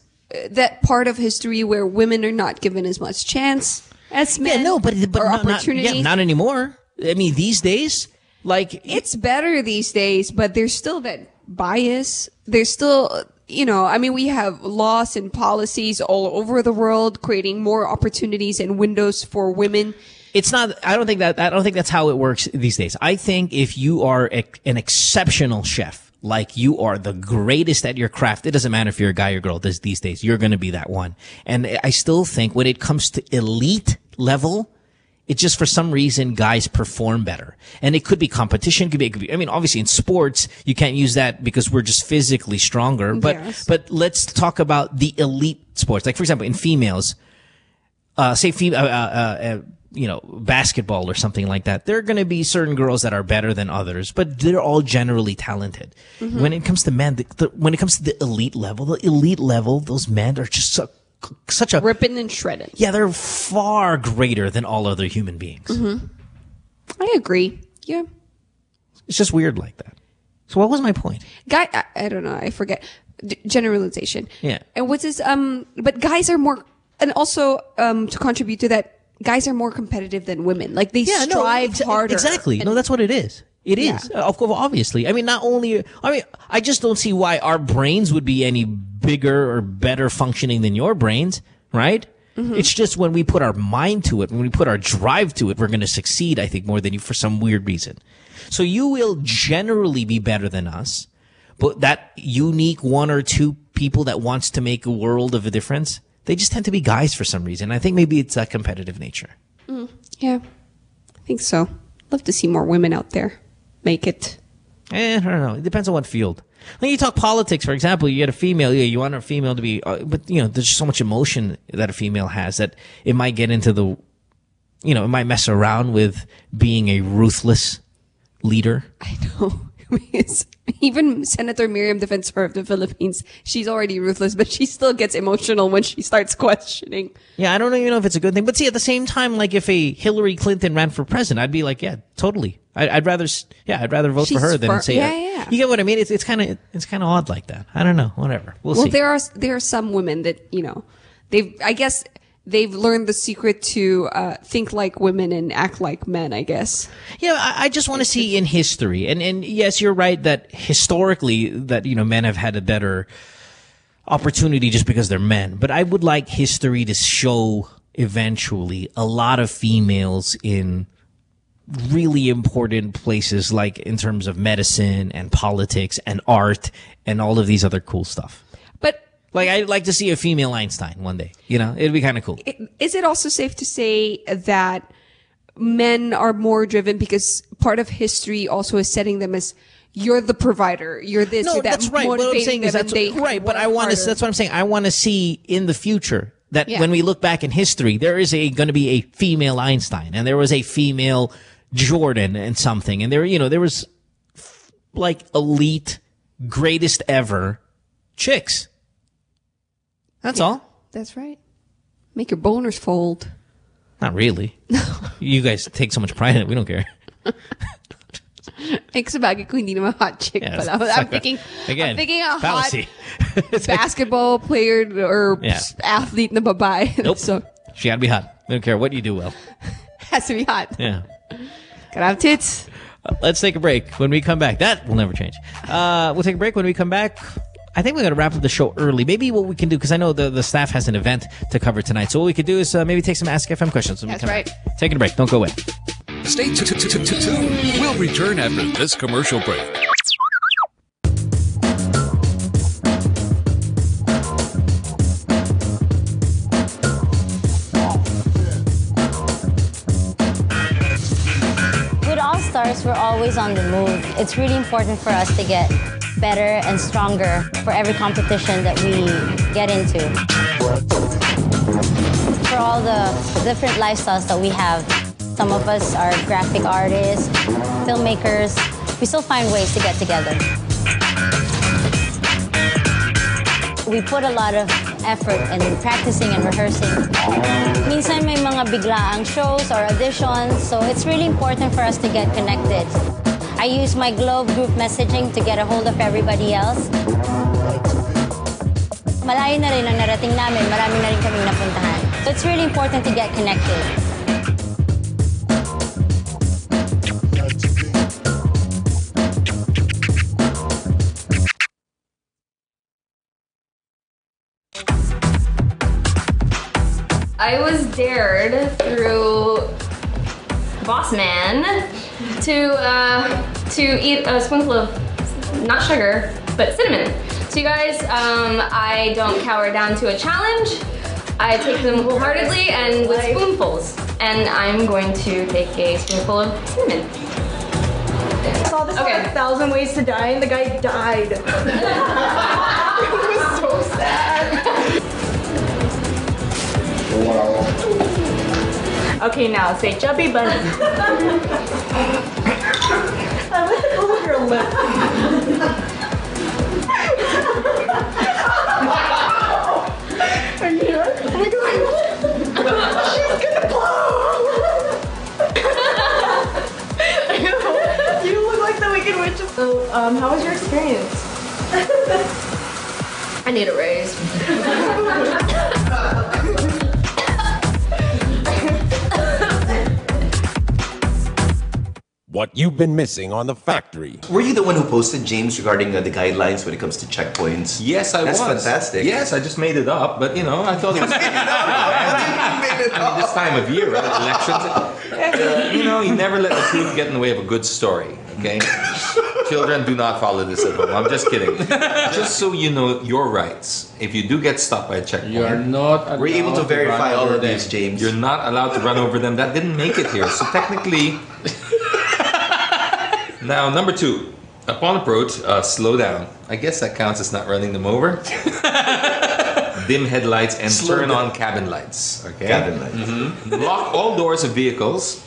that part of history where women are not given as much chance as men. Yeah, no, but or opportunity. not anymore. I mean, these days, Like, it's better these days, but there's still that bias. There's still, I mean, we have laws and policies all over the world creating more opportunities and windows for women. It's not, I don't think that's how it works these days. I think if you are an exceptional chef, like you are the greatest at your craft, it doesn't matter if you're a guy or girl these days, you're going to be that one. And I still think when it comes to elite level, it just, for some reason, guys perform better. And it could be competition, it could be, I mean, obviously in sports, you can't use that because we're just physically stronger. But, Yes. but let's talk about the elite sports. Like, for example, in females, say basketball or something like that. There are going to be certain girls that are better than others, but they're all generally talented. Mm-hmm. When it comes to men, when it comes to the elite level, those men are just such a ripping and shredding. Yeah, they're far greater than all other human beings. Mm-hmm. I agree. Yeah. It's just weird like that. So what was my point? I don't know. I forget. Generalization. Yeah. And what's this? But guys are more, and also, to contribute to that, guys are more competitive than women. Like they strive harder. Exactly. No, that's what it is. It is. Of course, obviously. I mean, I just don't see why our brains would be any bigger or better functioning than your brains, right? Mm-hmm. It's just when we put our mind to it, when we put our drive to it, we're going to succeed, I think, more than you for some weird reason. So you will generally be better than us, but that unique one or two people that wants to make a world of a difference, they just tend to be guys for some reason. I think maybe it's a competitive nature. Yeah, I think so. Love to see more women out there make it. I don't know. It depends on what field. Like you talk politics, for example, you get a female, you want a female to be, but there's so much emotion that a female has that it might get into the, it might mess around with being a ruthless leader. I know. Even Senator Miriam Defensor of the Philippines, she's already ruthless, but she still gets emotional when she starts questioning. Yeah, I don't even know if it's a good thing. But see, at the same time, like if a Hillary Clinton ran for president, I'd be like, yeah, totally. I'd rather vote for her than say, yeah. You get what I mean? It's kind of odd like that. I don't know. Whatever. We'll see. There are some women that, they've learned the secret to think like women and act like men, I guess. Yeah, I just want to see in history. And yes, you're right that historically that, men have had a better opportunity just because they're men. But I would like history to show eventually a lot of females in really important places, like in terms of medicine and politics and art and all of these other cool stuff. Like, I'd like to see a female Einstein one day. It'd be kind of cool. Is it also safe to say that men are more driven because part of history also is setting them as you're the provider, you're this, you're that, that's right. What I'm saying is that's right. But that's what I'm saying. I want to see in the future that when we look back in history, there is going to be a female Einstein, and there was a female Jordan and something, and there was like elite, greatest ever chicks. That's all. That's right. Make your boners fold. Not really. You guys take so much pride in it. We don't care. Sabagay ko hindi naman hot chick pala. I'm thinking a fallacy. Hot basketball player or athlete na babae. Nope. So she gotta be hot. We don't care what you do well. Has to be hot. Yeah. Gotta have tits. Let's take a break. When we come back, that will never change. We'll take a break. When we come back, I think we're going to wrap up the show early. Maybe what we can do, because I know the staff has an event to cover tonight. So what we could do is maybe take some Ask FM questions. That's right. Taking a break. Don't go away. Stay tuned. We'll return after this commercial break. With All Stars, we're always on the move. It's really important for us to get better and stronger for every competition that we get into. For all the different lifestyles that we have, some of us are graphic artists, filmmakers. We still find ways to get together. We put a lot of effort in practicing and rehearsing. Minsan may mga biglaang shows or auditions, so it's really important for us to get connected. I use my Globe group messaging to get a hold of everybody else. Malayo na rin ang narating namin, marami na rin kaming napuntahan. So it's really important to get connected. I was dared through Boss Man to eat a spoonful of not sugar but cinnamon. So you guys, I don't cower down to a challenge. I take them wholeheartedly and with spoonfuls. And I'm going to take a spoonful of cinnamon. I saw this on 1,000 Ways to Die and the guy died. It was so sad. Wow. Okay, now say Chubby Bunny. I like the color of your lip. And here, oh my god, she's gonna blow! You look like the Wicked Witch. So, how was your experience? I need a raise. What you've been missing on The Factory. Were you the one who posted, James, regarding the guidelines when it comes to checkpoints? Yes, I was. That's fantastic. Yes, I just made it up, but you know, I thought it was. This time of year, right? Elections. You know, you never let the truth get in the way of a good story. Okay. Children, do not follow this at home. I'm just kidding. Just so you know your rights. If you do get stopped by a checkpoint, you are not. We're able to verify all of these, James. You're not allowed to run over them. That didn't make it here. So technically. Now, number 2, upon approach, slow down. I guess that counts as not running them over. Dim headlights and turn on cabin lights. Okay. Cabin lights. Lock all doors of vehicles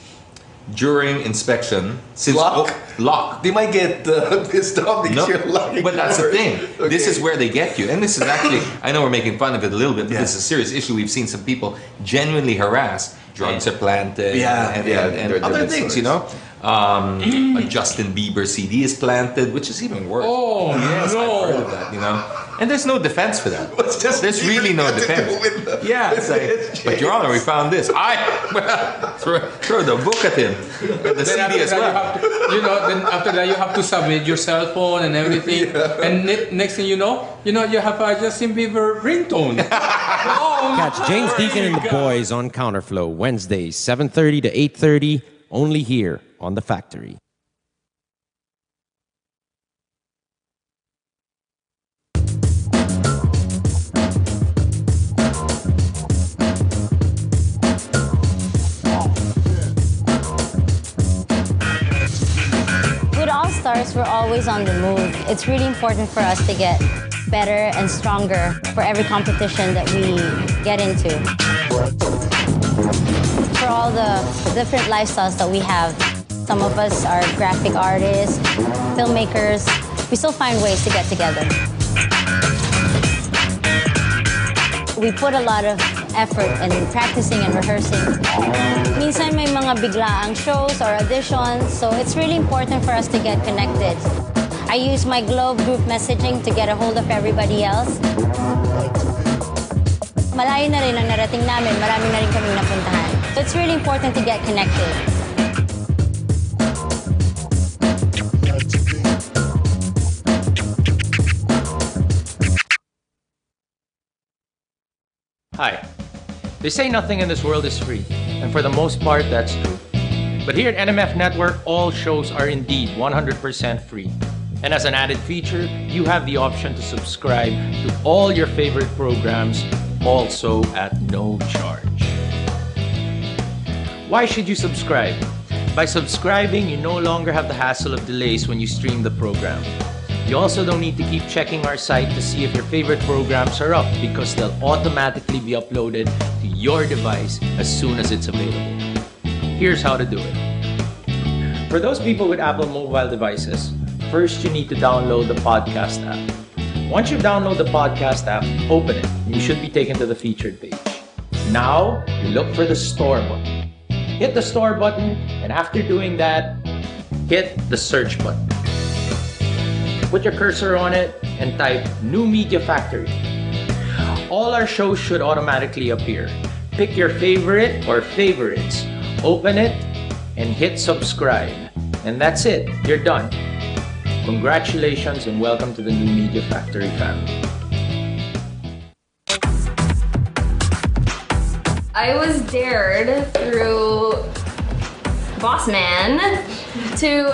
during inspection. Since lock. They might get pissed off because you're locking. But that's the thing. Okay. This is where they get you. And this is actually, I know we're making fun of it a little bit, but this is a serious issue. We've seen some people genuinely harassed. Drugs are planted and other things, you know. A Justin Bieber CD is planted, which is even worse. Oh, yes, no. I've heard of that, you know. And there's no defense for that. There's really no defense. Yeah, it's like, but Your Honor, we found this. Throw the book at him. The CD as well. Then after that you have to submit your cell phone and everything. And next thing you know, you have a Justin Bieber ringtone. Catch James Deacon and the boys on Counterflow Wednesdays 7:30 to 8:30, only here on The Factory. With All Stars, we're always on the move. It's really important for us to get better and stronger for every competition that we get into. For all the different lifestyles that we have, some of us are graphic artists, filmmakers. We still find ways to get together. We put a lot of effort in practicing and rehearsing. Minsan may mga biglaang shows or auditions, so it's really important for us to get connected. I use my Globe group messaging to get a hold of everybody else. Malayo na rin ang narating namin, marami na rin kaming napuntahan. So it's really important to get connected. Hi. They say nothing in this world is free, and for the most part, that's true. But here at NMF Network, all shows are indeed 100% free. And as an added feature, you have the option to subscribe to all your favorite programs, also at no charge. Why should you subscribe? By subscribing, you no longer have the hassle of delays when you stream the program. You also don't need to keep checking our site to see if your favorite programs are up, because they'll automatically be uploaded to your device as soon as it's available. Here's how to do it. For those people with Apple mobile devices, first you need to download the podcast app. Once you download the podcast app, open it, and you should be taken to the featured page. Now, you look for the store button. Hit the store button, and after doing that, hit the search button. Put your cursor on it and type New Media Factory. All our shows should automatically appear. Pick your favorite or favorites, open it, and hit subscribe. And that's it, you're done. Congratulations and welcome to the New Media Factory family. I was dared through Boss Man to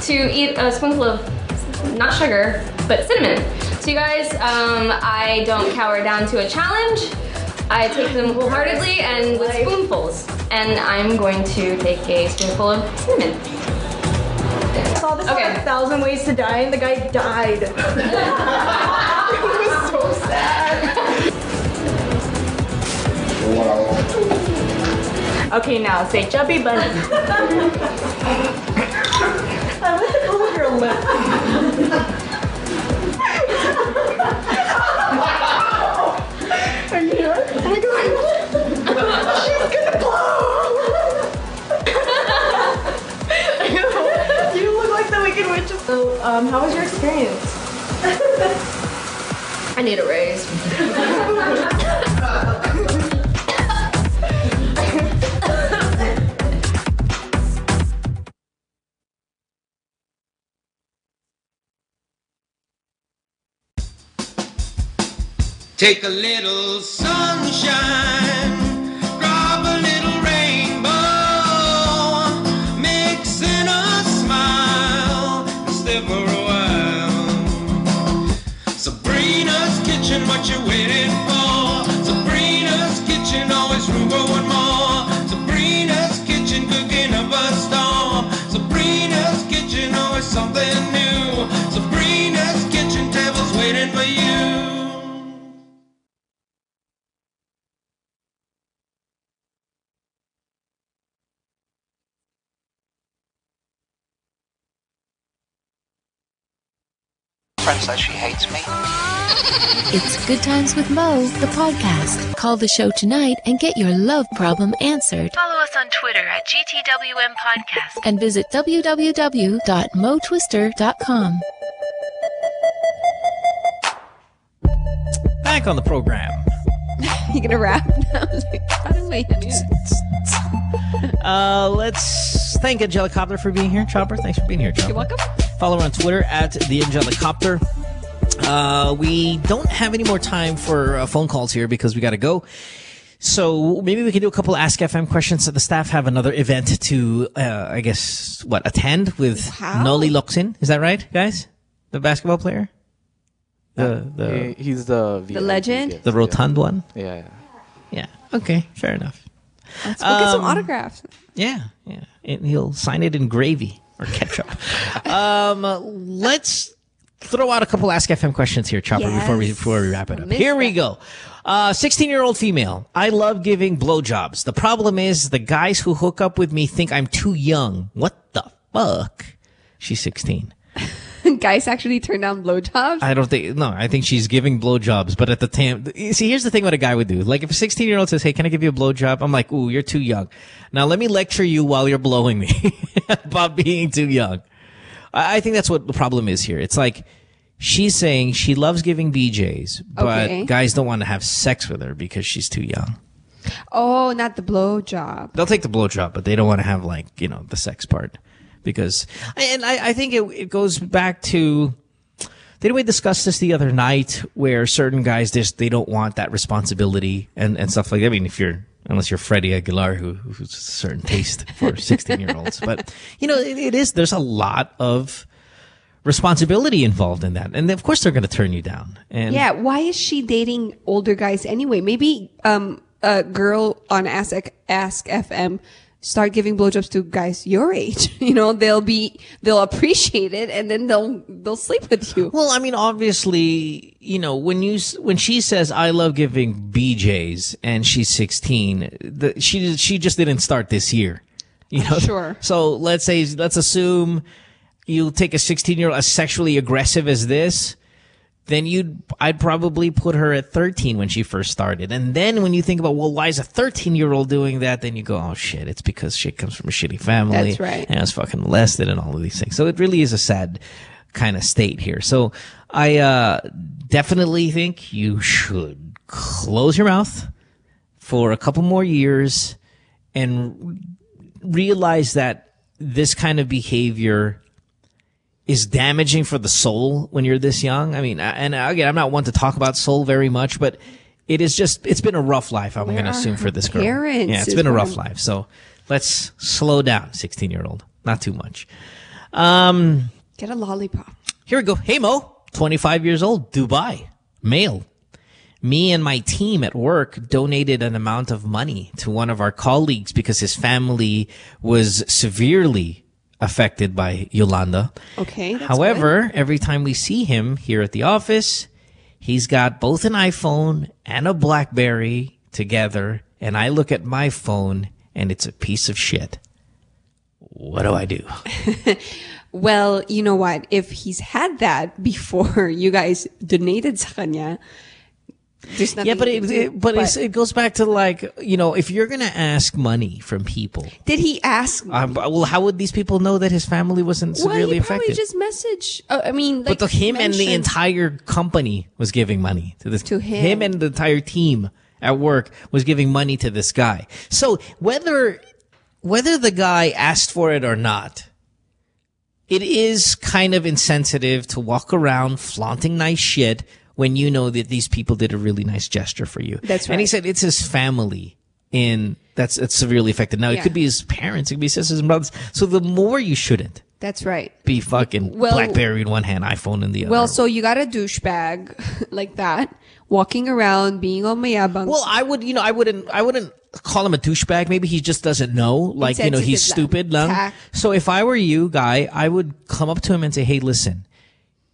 eat a spoonful of not sugar but cinnamon. So you guys, I don't cower down to a challenge. I take them wholeheartedly and with spoonfuls. And I'm going to take a spoonful of cinnamon. I saw this like 1,000 Ways to Die and the guy died. It was so sad. Okay, now say Chubby Bunny. I like the color of your lip. Are you sure? Oh my god. She's gonna blow. You look like the Wicked Witch. So, how was your experience? I need a raise. Take a little sunshine, drop a little rainbow, mix in a smile, and stay for a while. Sabrina's kitchen, what you waiting for? Sabrina's kitchen, always room for one more. Sabrina's kitchen, cooking up a storm. Sabrina's kitchen, always something new. Sabrina's kitchen, tables waiting for you. Friend says she hates me. It's Good Times with Mo, the podcast. Call the show tonight and get your love problem answered. Follow us on Twitter at GTWM Podcast. And visit www.motwister.com. Back on the program. You gonna rap? By the way, let's thank Angelicopter for being here. Chopper, thanks for being here, Chopper. You're welcome. Follow her on Twitter at the Angelicopter. We don't have any more time for phone calls here because we got to go. So maybe we can do a couple Ask FM questions. So the staff have another event to, I guess, attend with Noli Loxin. Is that right, guys? The basketball player? He's the legend? The rotund one? Yeah. Okay, fair enough. Let's go get some autographs. Yeah. And he'll sign it in gravy or ketchup. Let's throw out a couple Ask FM questions here, Chopper, before we wrap it up. Here we go. 16-year-old female. I love giving blowjobs. The problem is the guys who hook up with me think I'm too young. What the fuck? She's 16. Guys actually turn down blowjobs? I think she's giving blowjobs, but at the time, see, here's the thing what a guy would do. Like if a 16-year-old says, hey, can I give you a blowjob? I'm like, ooh, you're too young. Now let me lecture you while you're blowing me about being too young. I think that's what the problem is here. It's like, she's saying she loves giving BJs, but guys don't want to have sex with her because she's too young. Oh, not the blowjob. They'll take the blowjob, but they don't want to have the sex part. Because, and I think it goes back to, didn't we discuss this the other night where certain guys they don't want that responsibility and stuff like that? I mean, unless you're Freddie Aguilar, who's a certain taste for 16-year-olds. But, there's a lot of responsibility involved in that. And of course they're going to turn you down. And yeah, why is she dating older guys anyway? Maybe a girl on Ask FM start giving blowjobs to guys your age. They'll appreciate it and then they'll sleep with you. Well, I mean, obviously, when she says I love giving BJs and she's 16, she just didn't start this year. Sure. So let's assume you take a 16-year-old as sexually aggressive as this, then I'd probably put her at 13 when she first started. And then when you think about, well, why is a 13-year-old doing that? Then you go, oh shit, it's because she comes from a shitty family. That's right. And was fucking molested and all of these things. So it really is a sad kind of state here. So I definitely think you should close your mouth for a couple more years and realize that this kind of behavior is damaging for the soul when you're this young. I mean, and again, I'm not one to talk about soul very much, but it's been a rough life, I'm going to assume, for this girl. Parents, yeah, it's been a rough life. So let's slow down, 16-year-old. Not too much. Get a lollipop. Here we go. Hey, Mo, 25 years old, Dubai, male. Me and my team at work donated an amount of money to one of our colleagues because his family was severely affected by Yolanda. Okay. That's However, every time we see him here at the office, he's got both an iPhone and a BlackBerry together, and I look at my phone and it's a piece of shit. What do I do? Well, you know what? If he's had that before you guys donated sa kanya, there's nothing. Yeah, but it goes back to like, you know, if you're gonna ask money from people, did he ask? Well, how would these people know that his family wasn't severely he probably affected? just messaged. I mean, like, but him and the mentioned- entire company was giving money to this. To him. Him and the entire team at work was giving money to this guy. So whether the guy asked for it or not, it is kind of insensitive to walk around flaunting nice shit when you know that these people did a really nice gesture for you. That's right. And he said it's his family that's severely affected. Now, it could be his parents, it could be his sisters and brothers. So the more you shouldn't That's right. be fucking BlackBerry in one hand, iPhone in the other. Well, so you got a douchebag like that, walking around, being all mayabang. Well, I wouldn't call him a douchebag. Maybe he just doesn't know. Like, you know, he's stupid lang. Tact. So if I were you, guy, I would come up to him and say, hey, listen,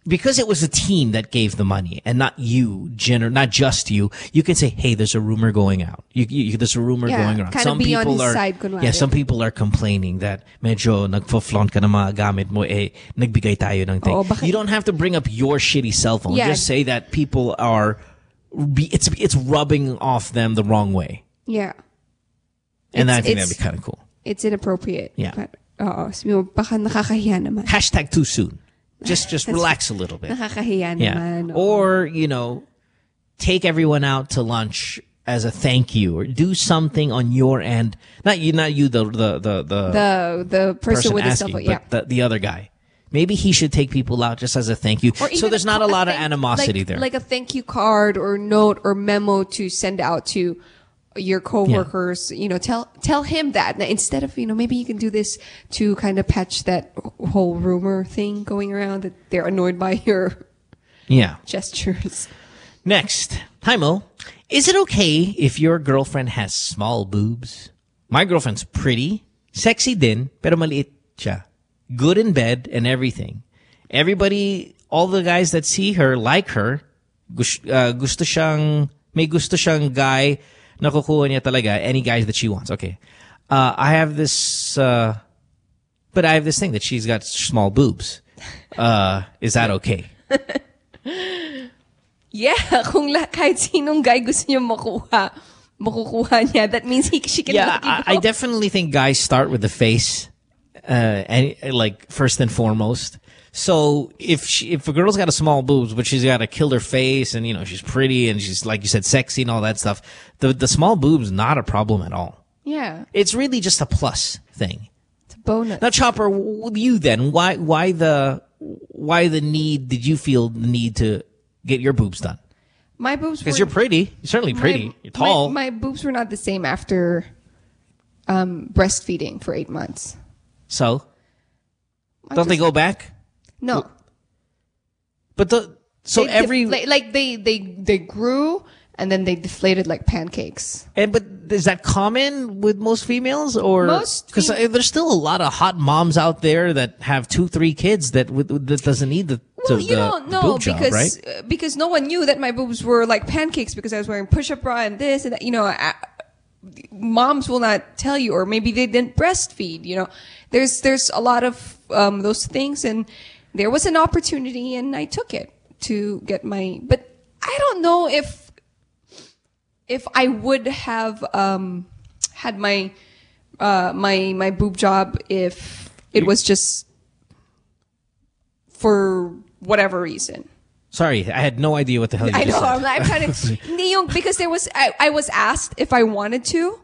because it was a team that gave the money and not you, not just you, you can say, hey, there's a rumor going out. There's a rumor going around. Kind of be on his side, kunwari. some people are complaining that medyo nagpo-flaunt ka ng mga gamit mo, nagbigay tayo ng thing. You don't have to bring up your shitty cell phone. Yeah. Just say that people are, it's rubbing off them the wrong way. Yeah. And I think that'd be kind of cool. It's inappropriate. Yeah. But, sabi mo, baka nakakahiya naman. Hashtag too soon. Just relax a little bit. Nakakahiya Yeah. naman. Or, you know, take everyone out to lunch as a thank you, or do something on your end. Not you, the person with the cell asking, phone. Yeah. but the other guy. Maybe he should take people out just as a thank you. So there's not a lot of animosity there. Like a thank you card or note or memo to send out to your coworkers. You know, tell him that instead of, you know, maybe you can do this to kind of patch that whole rumor thing going around that they're annoyed by your gestures. Next, hi Mo. Is it okay if your girlfriend has small boobs? My girlfriend's pretty, sexy din, pero maliit siya. Good in bed and everything. Everybody, all the guys that see her like her. May gusto siyang guy. Nakukuha niya talaga any guys that she wants. Okay. I have this thing that she's got small boobs. Is that okay? Yeah, kung kahit sinong guy gusto niya makukuha niya, that means she can let you go. I definitely think guys start with the face, and like first and foremost. So if a girl's got a small boobs, but she's got a killer face, and you know she's pretty and she's, like you said, sexy and all that stuff, the small boobs not a problem at all. Yeah, it's really just a plus thing. It's a bonus. Now, Chopper, you then why the need? Did you feel the need to get your boobs done? My boobs, because you're pretty. You're certainly pretty. You're tall. My boobs were not the same after breastfeeding for 8 months. So don't they go back? No. But they grew and then they deflated like pancakes. But is that common with most females, or because there's still a lot of hot moms out there that have 2-3 kids that doesn't need the boob job, right? Because no one knew that my boobs were like pancakes because I was wearing push-up bra and this and that. You know, moms will not tell you, or maybe they didn't breastfeed. You know, there's a lot of those things, and there was an opportunity, and I took it to get my. But I don't know if I would have had my my boob job if it was just for whatever reason. Sorry, I had no idea what the hell you I know. said. I'm trying to because there was I was asked if I wanted to,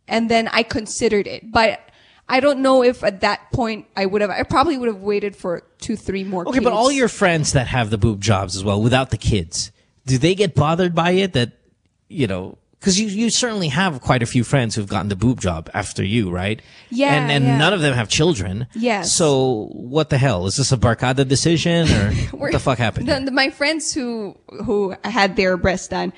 and then I considered it, but I don't know if at that point I probably would have waited for 2-3 more. Okay, kids. but all your friends that have the boob jobs as well, without the kids, do they get bothered by it? That you know, because you certainly have quite a few friends who've gotten the boob job after you, right? Yeah, and none of them have children. Yes. So what the hell? Is this a barcada decision or what the fuck happened? My friends who had their breasts done.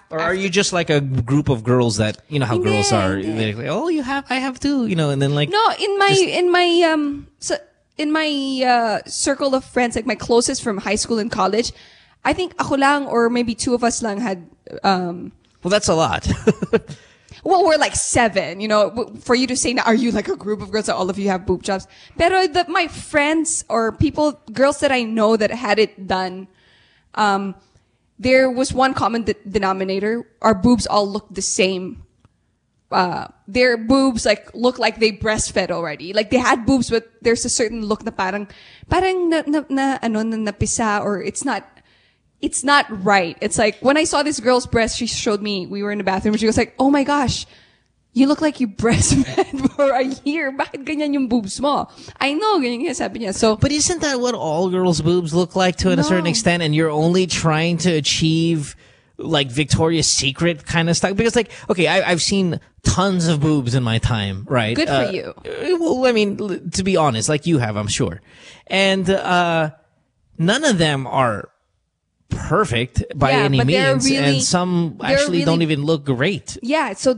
Or are you just like a group of girls that, you know how girls are? They're like, oh, I have too, you know, and then like. No, in my circle of friends, like my closest from high school and college, I think ako lang or maybe two of us lang had. Well, that's a lot. Well, we're like 7, you know, for you to say now, are you like a group of girls that all of you have boob jobs? Pero my friends or girls that I know that had it done, there was one common denominator. Our boobs all looked the same. Their boobs look like they breastfed already. Like they had boobs, but there's a certain look na parang napisa, or it's not right. It's like when I saw this girl's breast, she showed me, we were in the bathroom, and she was like, oh my gosh, you look like you breastfed for a year. Bakit ganyan yung boobs mo? I know, ganyan sabi niya. So, but isn't that what all girls' boobs look like to a certain extent? And you're only trying to achieve like Victoria's Secret kind of stuff? Because like, okay, I've seen tons of boobs in my time, right? Good for you. Well, I mean, to be honest, like you have, I'm sure. And none of them are perfect by any means, and some actually don't even look great. Yeah, so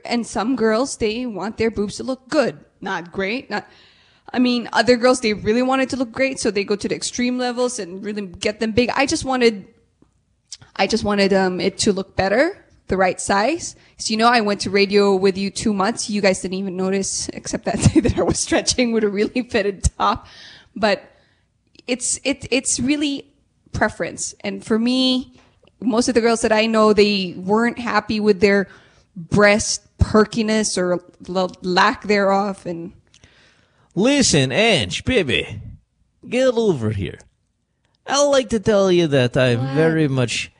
and some girls, they want their boobs to look good, not great. I mean, other girls, they really want it to look great, so they go to the extreme levels and really get them big. I just wanted it to look better, the right size. So, you know, I went to radio with you 2 months. You guys didn't even notice, except that day that I was stretching with a really fitted top. But it's really preference. And for me, most of the girls that I know, they weren't happy with their breast perkiness or lack thereof. And listen, Ange, baby, get over here. I'd like to tell you that I'm very much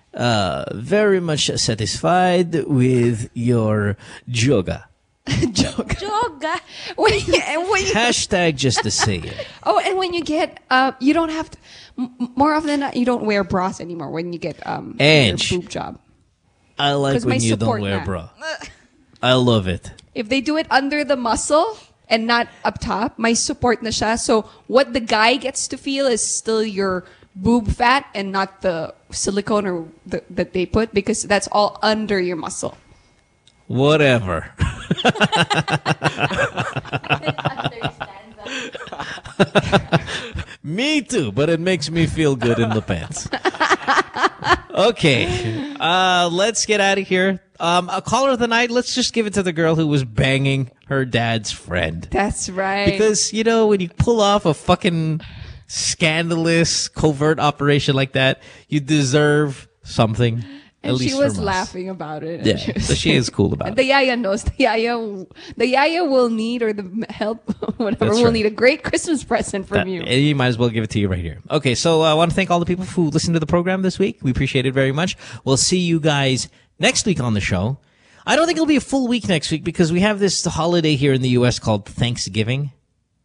satisfied with your joga. Joga. Hashtag just to say it. Oh, and when you get, you don't have to, more often than not, you don't wear bras anymore when you get, Ange, your boob job. I like when you don't wear a bra. I love it. If they do it under the muscle and not up top, may support na siya. So what the guy gets to feel is still your boob fat and not the silicone or that they put, because that's all under your muscle. Whatever. Me too, but it makes me feel good in the pants. Okay, let's get out of here. A caller of the night, let's just give it to the girl who was banging her dad's friend. That's right. Because, you know, when you pull off a fucking scandalous, covert operation like that, you deserve something. And she was laughing about it. Yeah, so she is cool about it. The yaya knows. The yaya will need, or the help, whatever, will need a great Christmas present from you. You might as well give it to you right here. Okay, so I want to thank all the people who listened to the program this week. We appreciate it very much. We'll see you guys next week on the show. I don't think it'll be a full week next week because we have this holiday here in the U.S. called Thanksgiving.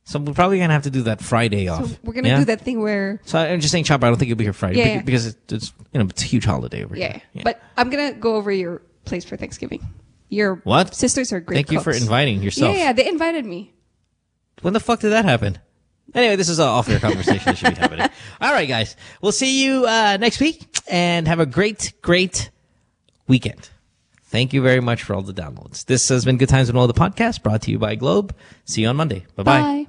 So we're probably going to have to do that Friday off. So we're going to do that thing where... So I'm just saying, Chopper, I don't think you'll be here Friday. Yeah, because it's you know, it's a huge holiday over here. Yeah. But I'm going to go over your place for Thanksgiving. Your sisters are great Thank you for inviting yourself. Yeah, they invited me. When the fuck did that happen? Anyway, this is an off-air conversation that should be happening. All right, guys. We'll see you next week, and have a great, great weekend. Thank you very much for all the downloads. This has been Good Times with Mo, the podcast, brought to you by Globe. See you on Monday. Bye-bye. Bye.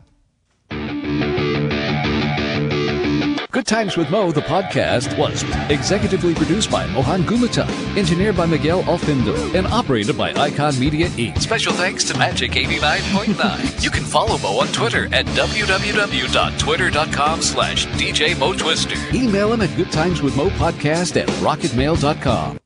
Good Times with Mo, the podcast, was executively produced by Mohan Gulata, engineered by Miguel Alfindo, and operated by Icon Media Inc. Special thanks to Magic 89.9. You can follow Mo on Twitter at www.twitter.com/DJ Mo Twister. Email him at goodtimeswithmopodcast@rocketmail.com.